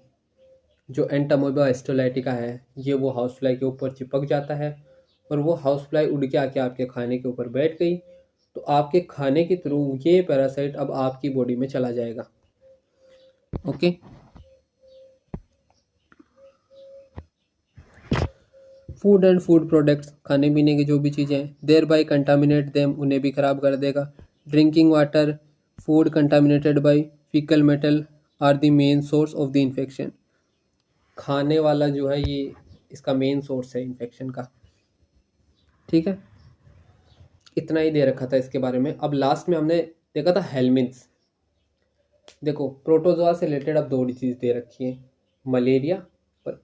Speaker 1: जो एंटामोeba एस्ट्रोलाइटिका है, ये वो हाउस फ्लाई के ऊपर चिपक जाता है और वो हाउस फ्लाई उड़ के आके आपके खाने के ऊपर बैठ गई, तो आपके खाने के थ्रू ये पैरासाइट अब आपकी बॉडी में चला जाएगा। Okay, food and food products, खाने पीने की जो भी चीज़ें हैं, देयर बाई कंटामिनेट देम, उन्हें भी खराब कर देगा। Drinking water, food contaminated by faecal matter are the main source of the infection. खाने वाला जो है ये इसका मेन सोर्स है इन्फेक्शन का। ठीक है, इतना ही दे रखा था इसके बारे में। अब लास्ट में हमने देखा था हेलमिन्थ्स। देखो, प्रोटोजोआ से रिलेटेड अब दो चीज़ दे रखी है, मलेरिया और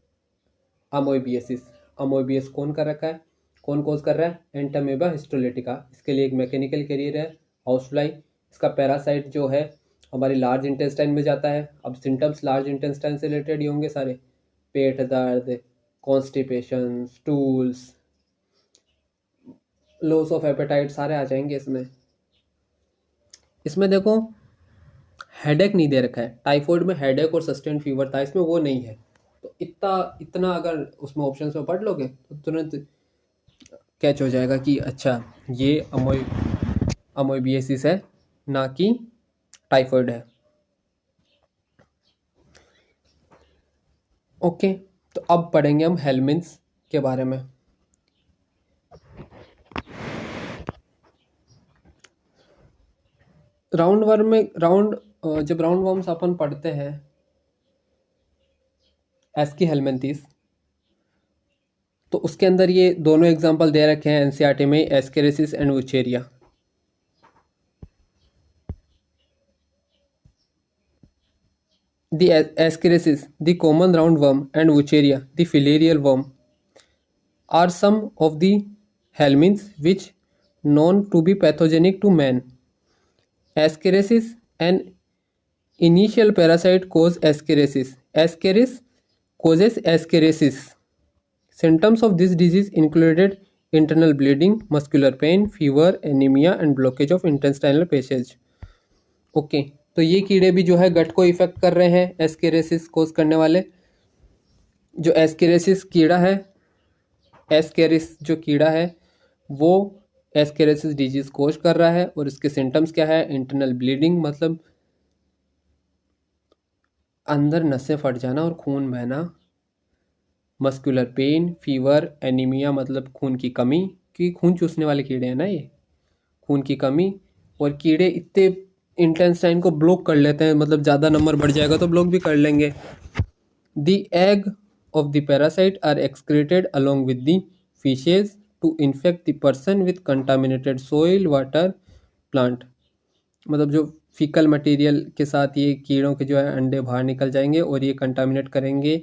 Speaker 1: अमोबियसिस। अमोबियस कौन कर रखा है, कौन कोज कर रहा है? एंटामेबा हिस्टोलिटिका। इसके लिए एक मैकेनिकल कैरियर है हाउस फ्लाई। इसका पैरासाइट जो है हमारी लार्ज इंटेस्टाइन में जाता है। अब सिम्टम्स लार्ज इंटेस्टाइन से रिलेटेड ही होंगे सारे, पेट दर्द, constipation, stools, loss of appetite, सारे आ जाएंगे इसमें। इसमें देखो हेडेक नहीं दे रखा है। टाइफॉइड में हेडेक और सस्टेन फीवर था, इसमें वो नहीं है। तो इतना इतना अगर उसमें ऑप्शंस में पढ़ लोगे तो तुरंत कैच हो जाएगा कि अच्छा ये अमोबियसिस है, ना कि टाइफॉइड है। ओके, तो अब पढ़ेंगे हम हेलमिन्थ्स के बारे में। राउंड वर्म में जब राउंड वर्म्स अपन पढ़ते हैं एस्की हेलमिन्थिस, तो उसके अंदर ये दोनों एग्जांपल दे रखे हैं एनसीईआरटी में, ascariasis and wuchereria. The Ascaris, the common roundworm, and Wucheria, the filarial worm, are some of the helminths which known to be pathogenic to man. Ascaris, an initial parasite, cause ascarisis. Ascaris causes ascarisis. Symptoms of this disease included internal bleeding, muscular pain, fever, anemia, and blockage of intestinal passage. Okay, तो ये कीड़े भी जो है गट को effect कर रहे हैं, एस्केरेसिस कोज करने वाले। जो एस्केरेसिस कीड़ा है, एस्केरिस जो कीड़ा है वो एस्केरेसिस डिजीज कोज कर रहा है और इसके सिम्टम्स क्या है? इंटरनल ब्लीडिंग मतलब अंदर नसें फट जाना और खून बहना, मस्कुलर पेन, फीवर, एनीमिया मतलब खून की कमी, क्योंकि खून चूसने वाले कीड़े हैं ना ये, खून की कमी। और कीड़े इतने इंटेस्टाइन को ब्लॉक कर लेते हैं, मतलब ज़्यादा नंबर बढ़ जाएगा तो ब्लॉक भी कर लेंगे। The egg of the parasite are excreted along with the feces to infect the person with contaminated soil, water, plant। मतलब जो फीकल मटेरियल के साथ ये कीड़ों के जो है अंडे बाहर निकल जाएंगे और ये कंटामिनेट करेंगे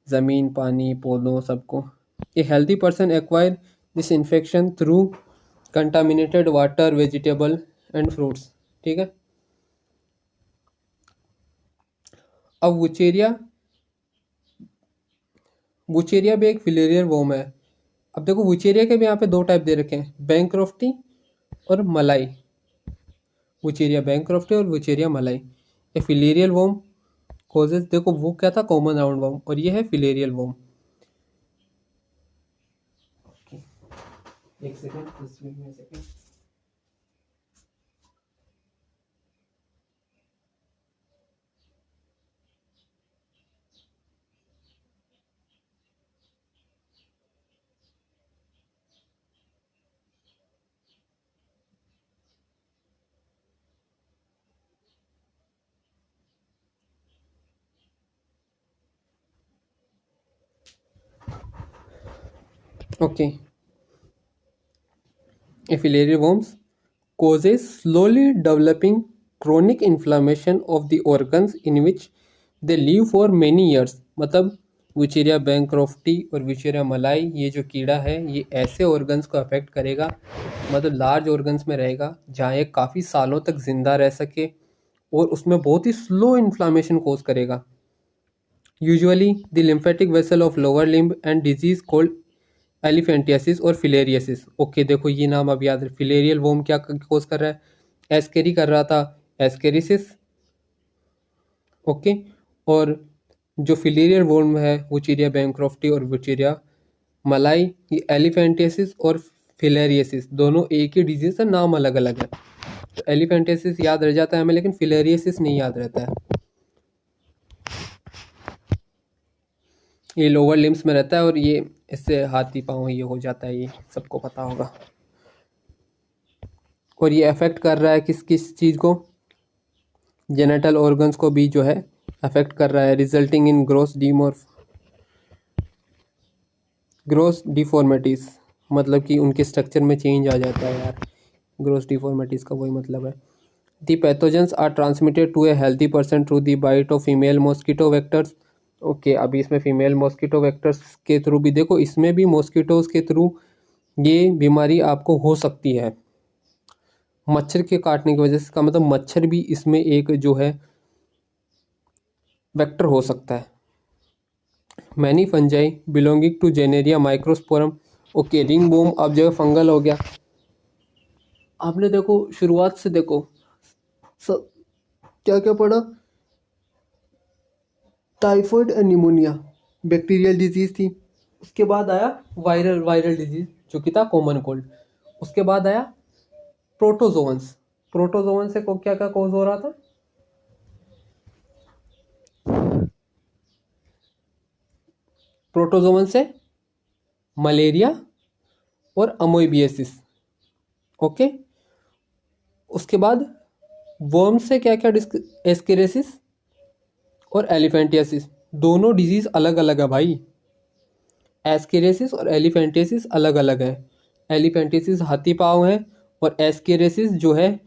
Speaker 1: ज़मीन, पानी, पौधों सबको। A healthy person acquire this infection through contaminated water, vegetable and fruits. ठीक है, अब वुचेरिया भी एक फिलेरियर वोम है। अब देखो वुचेरिया के भी यहाँ पे दो टाइप दे रखे हैं, बैंक्रॉफ्टी और मलाई। वुचेरिया बैंक्रॉफ्टी और वुचेरिया मलाई। ये फिलेरियल वोम कॉजेज, देखो वो क्या था? कॉमन राउंड वोम, और ये है फिलेरियल वोम। एक सेकंड, एक second. Okay, filarial worms causes slowly developing chronic inflammation of the organs in which they live for many years। मतलब विचेरिया बैंक्रॉफ्टी और विचेरिया मलाई, ये जो कीड़ा है ये ऐसे ऑर्गन्स को अफेक्ट करेगा, मतलब लार्ज ऑर्गन्स में रहेगा जहाँ ये काफ़ी सालों तक जिंदा रह सके, और उसमें बहुत ही स्लो इन्फ्लामेशन कोज करेगा। Usually the lymphatic vessel of lower limb and disease called elephantiasis और फिलेरियसिस। ओके, देखो ये नाम अब याद है। फिलेरियल वोम क्या कोज कर रहा है? एस्केरी कर रहा था, एस्केरिसिस। ओके, और जो फिलेरियल वोम है वुचेरिया बैंक्रॉफ्टी और वुचेरिया मलाई, ये एलिफेंटियासिस और फिलेरियसिस दोनों एक ही डिजीज है, नाम अलग अलग है। तो एलिफेंटियासिस याद रह जाता है हमें, लेकिन फिलेरियसिस नहीं याद रहता है। ये लोअर लिम्स में रहता है और ये इससे हाथी पाँव ये हो जाता है, ये सबको पता होगा। और ये अफेक्ट कर रहा है किस किस चीज़ को? जेनेटल ऑर्गन्स को भी जो है अफेक्ट कर रहा है, रिजल्टिंग इन ग्रोस डिफॉर्मिटीज़। मतलब कि उनके स्ट्रक्चर में चेंज आ जाता है यार, ग्रोस डिफॉर्मिटीज़ का वही मतलब है। The pathogens are transmitted to a healthy person through the bite of female mosquito vectors. Okay, अभी इसमें फीमेल मॉस्किटो वेक्टर्स के थ्रू भी देखो, इसमें भी मॉस्किटोज के थ्रू ये बीमारी आपको हो सकती है, मच्छर के काटने की वजह से। इसका मतलब मच्छर भी इसमें एक जो है वेक्टर हो सकता है। Many fungi belonging to genera microsporum. Okay, ringworm अब जो है फंगल हो गया। आपने देखो शुरुआत से देखो क्या क्या पढ़ा? Typhoid and pneumonia bacterial disease थी, उसके बाद आया वायरल डिजीज जो कि था कॉमन कोल्ड, उसके बाद आया प्रोटोजोन्स। प्रोटोजोन से क्या क्या कॉज हो रहा था? प्रोटोजोवन से मलेरिया और अमोइबियसिस। ओके, उसके बाद वर्म से क्या क्या एस्केरेसिस और एलिफेंटियासिस। दोनों डिजीज अलग अलग है भाई, एस्केरेसिस और एलिफेंटियासिस अलग अलग है। एलिफेंटियासिस हाथी पाँव है और एस्केरेसिस जो है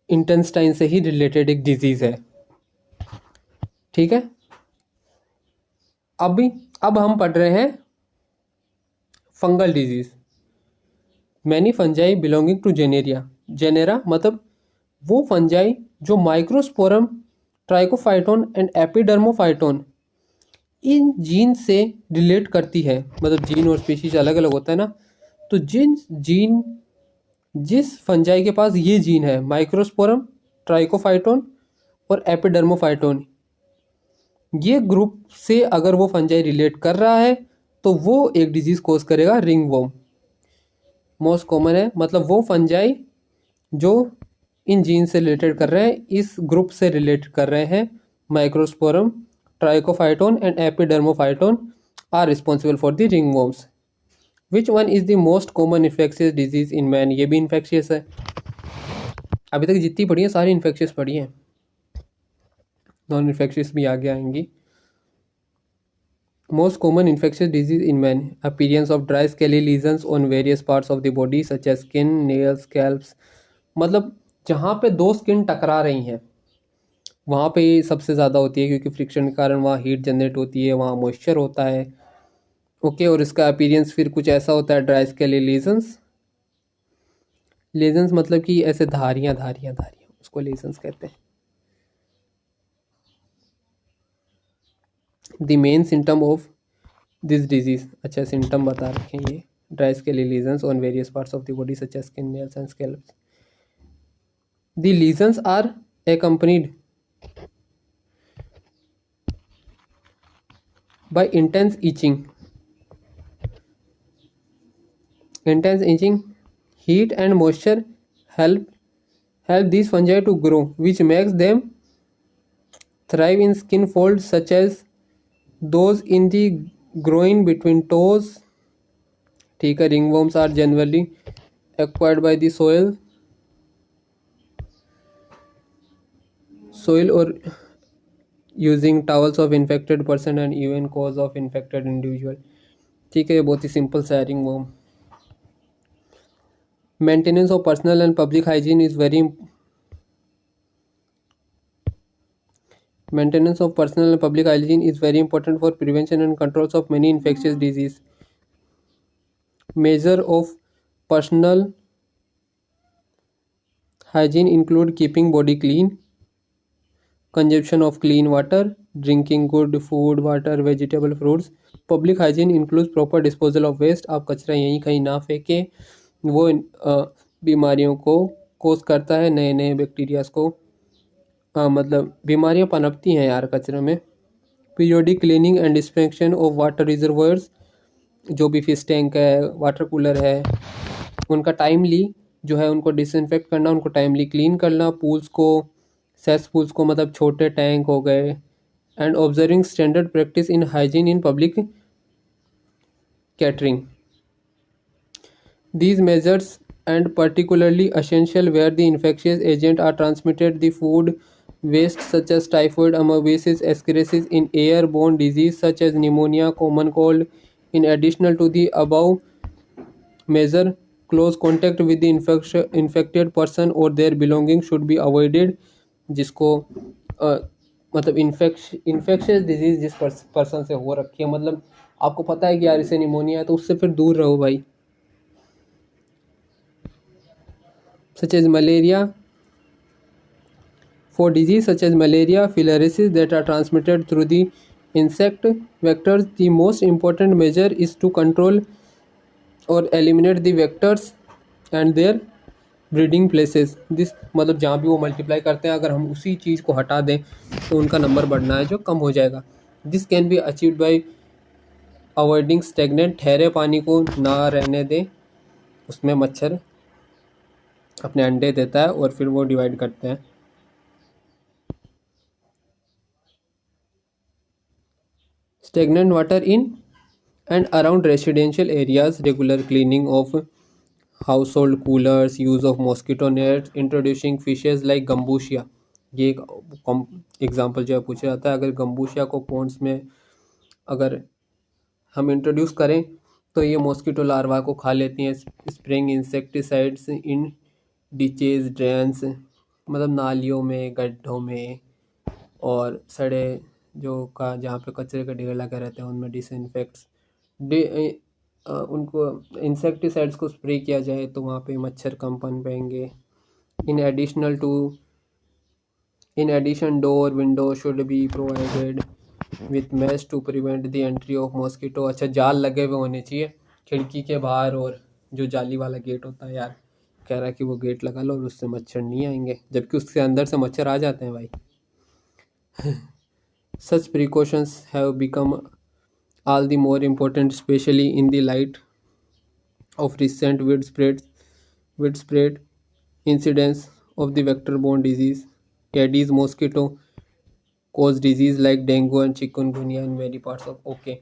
Speaker 1: इंटेस्टाइन से ही रिलेटेड एक डिजीज है। ठीक है, अब हम पढ़ रहे हैं fungal disease. Many fungi belonging to genera. Genera मतलब वो फंजाई जो माइक्रोस्पोरम, ट्राइकोफाइटोन एंड एपिडर्मोफाइटोन इन जीन से रिलेट करती है। मतलब जीन और स्पीशीज अलग अलग होता है ना, तो जिस फंजाई के पास ये जीन है, माइक्रोस्पोरम, ट्राइकोफाइटोन और एपिडर्मोफाइटोन, ये ग्रुप से अगर वो फंजाई रिलेट कर रहा है तो वो एक डिजीज कोज करेगा, रिंगवॉर्म। मोस्ट कॉमन है, मतलब वो फंजाई जो इन जीन से रिलेटेड कर रहे हैं, इस ग्रुप से रिलेट कर रहे हैं, microsporum, trichophyton and epidermophyton are responsible for the ringworms. Which one is the most common infectious disease in man? ये भी इन्फेक्शियस है। अभी तक जितनी पढ़ी है सारी इन्फेक्शियस पढ़ी है, नॉन इन्फेक्शियस भी आगे आएंगी। Most common infectious disease in men: appearance of dry scaly lesions on various parts of the body such as skin, nails, scalps। मतलब जहाँ पे दो स्किन टकरा रही हैं वहाँ पे ये सबसे ज़्यादा होती है, क्योंकि फ्रिक्शन के कारण वहाँ हीट जनरेट होती है, वहाँ मॉइस्चर होता है। ओके, और इसका अपीयरेंस फिर कुछ ऐसा होता है, ड्राई स्केली लीजन्स। लीजन्स मतलब कि ऐसे धारियाँ धारियाँ धारियाँ, उसको लीजन्स कहते हैं। The main symptom of this disease, अच्छा सिम्टम बता रखे हैं ये, dry scaly lesions on various parts of the body such as skin, nails and scalps. The lesions are accompanied by intense itching, heat and moisture help these fungi to grow, which makes them thrive in skin folds such as those in the groin between toes। ठीक है, ringworms are generally acquired by the soil or using towels of infected person and even cause of infected individual। ठीक है, ये बहुत ही simple सा है ringworm. Maintenance of personal and public hygiene is very Maintenance of personal and public hygiene is very important for prevention and controls of many infectious diseases. Measures of personal hygiene include keeping body clean, consumption of clean water, drinking good food, water, vegetable, fruits. Public hygiene includes proper disposal of waste. आप कचरा यहीं कहीं ना फेंकें, वो बीमारियों को कोस करता है, नए नए बैक्टीरियाज को मतलब बीमारियां पनपती हैं यार कचरे में। Periodic cleaning and disinfection of water reservoirs, जो भी फिश टैंक है, वाटर कूलर है, उनका टाइमली जो है उनको डिसइंफेक्ट करना, उनको टाइमली क्लीन करना। पूल्स को, सेस पूल्स को मतलब छोटे टैंक हो गए। And observing standard practice in hygiene in public catering. These measures and particularly essential where the infectious agent are transmitted the food waste such as typhoid, amoebiasis, ascaris in airborne disease such as pneumonia, common cold. In addition to the above measure, close contact with the infected person or their belongings should be avoided, जिसको मतलब infectious disease जिस person से हो रखी है, मतलब आपको पता है कि यार इसे निमोनिया है तो उससे फिर दूर रहो भाई। such as malaria. For disease such as malaria, filariasis that are transmitted through the insect vectors, the most important measure is to control or eliminate the vectors and their breeding places. This मतलब जहाँ भी वो multiply करते हैं, अगर हम उसी चीज़ को हटा दें तो उनका नंबर बढ़ना है जो कम हो जाएगा। This can be achieved by avoiding stagnant, ठहरे पानी को ना रहने दें, उसमें मच्छर अपने अंडे देता है और फिर वो डिवाइड करते हैं। Stagnant water in and around residential areas, regular cleaning of household coolers, use of mosquito nets, introducing fishes like gambusia. ये एक एग्जांपल जो है पूछा जाता है, अगर गम्बूशिया को पॉन्ड्स में अगर हम इंट्रोड्यूस करें तो ये मॉस्किटो लार्वा को खा लेती हैं। स्प्रेइंग इंसेक्टिसाइड्स इन डिचेज, ड्रेन्स, मतलब नालियों में, गड्ढों में और सड़े जो का जहाँ पे कचरे के ढेर लगे रहते हैं उनमें डिसइंफेक्ट्स उनको इंसेक्टिसाइड्स को स्प्रे किया जाए तो वहाँ पे मच्छर कम पनपेंगे। In addition door window should be provided with mesh to prevent the entry of mosquito. अच्छा, जाल लगे हुए होने चाहिए खिड़की के बाहर, और जो जाली वाला गेट होता है यार, कह रहा है कि वो गेट लगा लो और उससे मच्छर नहीं आएंगे, जबकि उसके अंदर से मच्छर आ जाते हैं भाई। Such precautions have become all the more important, especially in the light of recent widespread incidents of the vector-borne disease. Aedes mosquito cause disease like dengue and chikungunya in many parts of okay.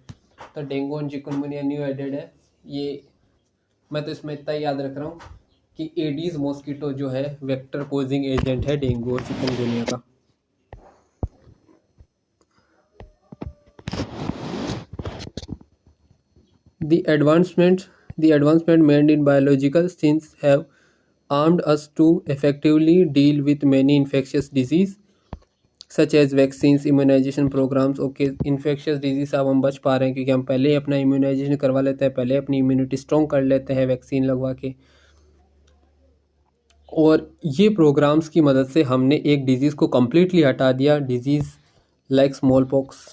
Speaker 1: तो dengue और chikungunya new added है। ये मैं तो इसमें इतना याद रख रहा हूँ कि एडीज मॉस्किटो जो है वेक्टर कोजिंग एजेंट है डेंगू और चिकनगुनिया का। The advancement made in biological science have armed us to effectively deal with many infectious disease such as vaccines, immunization programs। Okay, infectious disease से अब हम बच पा रहे हैं क्योंकि हम पहले ही अपना इम्यूनाइजेशन करवा लेते हैं, पहले अपनी इम्यूनिटी स्ट्रॉन्ग कर लेते हैं वैक्सीन लगवा के। और ये प्रोग्राम्स की मदद से हमने एक डिजीज़ को कम्प्लीटली हटा दिया। डिजीज़ लाइक स्मॉल पॉक्स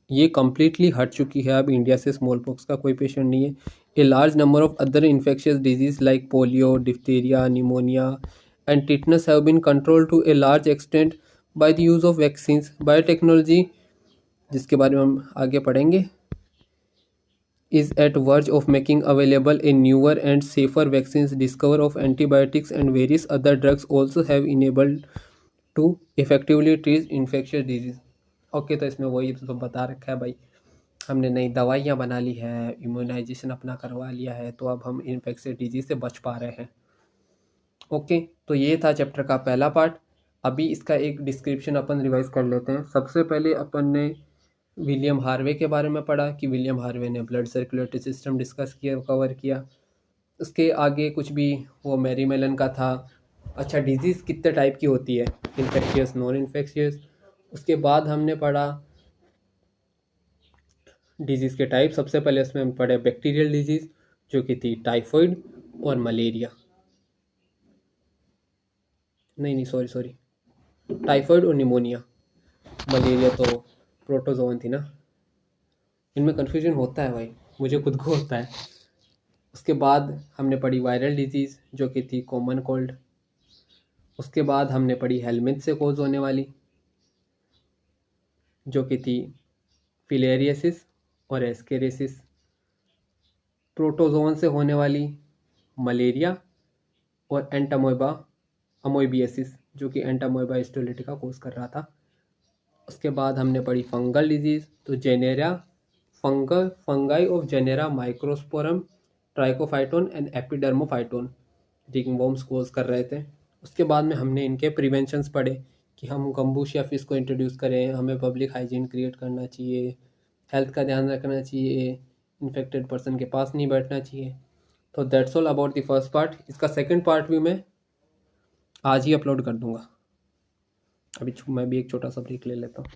Speaker 1: ये कम्प्लीटली हट चुकी है, अब इंडिया से स्मॉल पॉक्स का कोई पेशेंट नहीं है। A large number of other infectious disease like polio, diphtheria, pneumonia and tetanus have been control to a large extent by the use of vaccines. Biotechnology, जिसके बारे में हम आगे पढ़ेंगे, is at verge of making available a newer and safer vaccines. Discover of antibiotics and various other drugs also have enabled to effectively treat infectious disease। Okay, तो इसमें वही तो बता रखा है भाई, हमने नई दवाइयाँ बना ली है, इम्यूनाइजेशन अपना करवा लिया है, तो अब हम इन्फेक्शियस डिजीज से बच पा रहे हैं। ओके, तो ये था चैप्टर का पहला पार्ट। अभी इसका एक डिस्क्रिप्शन अपन रिवाइज कर लेते हैं। सबसे पहले अपन ने विलियम हार्वे के बारे में पढ़ा कि विलियम हार्वे ने ब्लड सर्कुलेटरी सिस्टम डिस्कस किया, कवर किया। उसके आगे कुछ भी वो मैरी मेलन का था। अच्छा, डिजीज़ कितने टाइप की होती है, इन्फेक्शियस, नॉन इन्फेक्शियस। उसके बाद हमने पढ़ा डिजीज़ के टाइप। सबसे पहले उसमें हम पढ़े बैक्टीरियल डिजीज़, जो कि थी टाइफाइड और मलेरिया। नहीं नहीं, सॉरी, टाइफाइड और निमोनिया। मलेरिया तो प्रोटोजोन थी ना। इनमें कन्फ्यूजन होता है भाई, मुझे खुद को होता है। उसके बाद हमने पढ़ी वायरल डिजीज़, जो कि थी कॉमन कोल्ड। उसके बाद हमने पढ़ी हेलमिंथ से कोज होने वाली, जो कि थी फिलेरियसिस और एस्केरिसिस। प्रोटोजोन से होने वाली मलेरिया और एंटामोeba अमोइबियसिस, जो कि एंटामोeba हिस्टोलिटिका कोज कर रहा था। उसके बाद हमने पढ़ी फंगल डिजीज़, तो genera fungi of genera microsporum, trichophyton and epidermophyton ringworms cause कर रहे थे। उसके बाद में हमने इनके प्रिवेंशंस पढ़े कि हम गम्बूशिया फिश को इंट्रोड्यूस करें, हमें पब्लिक हाइजीन क्रिएट करना चाहिए, हेल्थ का ध्यान रखना चाहिए, इन्फेक्टेड पर्सन के पास नहीं बैठना चाहिए। तो that's all about the first part. इसका सेकंड पार्ट भी मैं आज ही अपलोड कर दूंगा। अभी मैं भी एक छोटा सा ब्रेक ले लेता हूँ।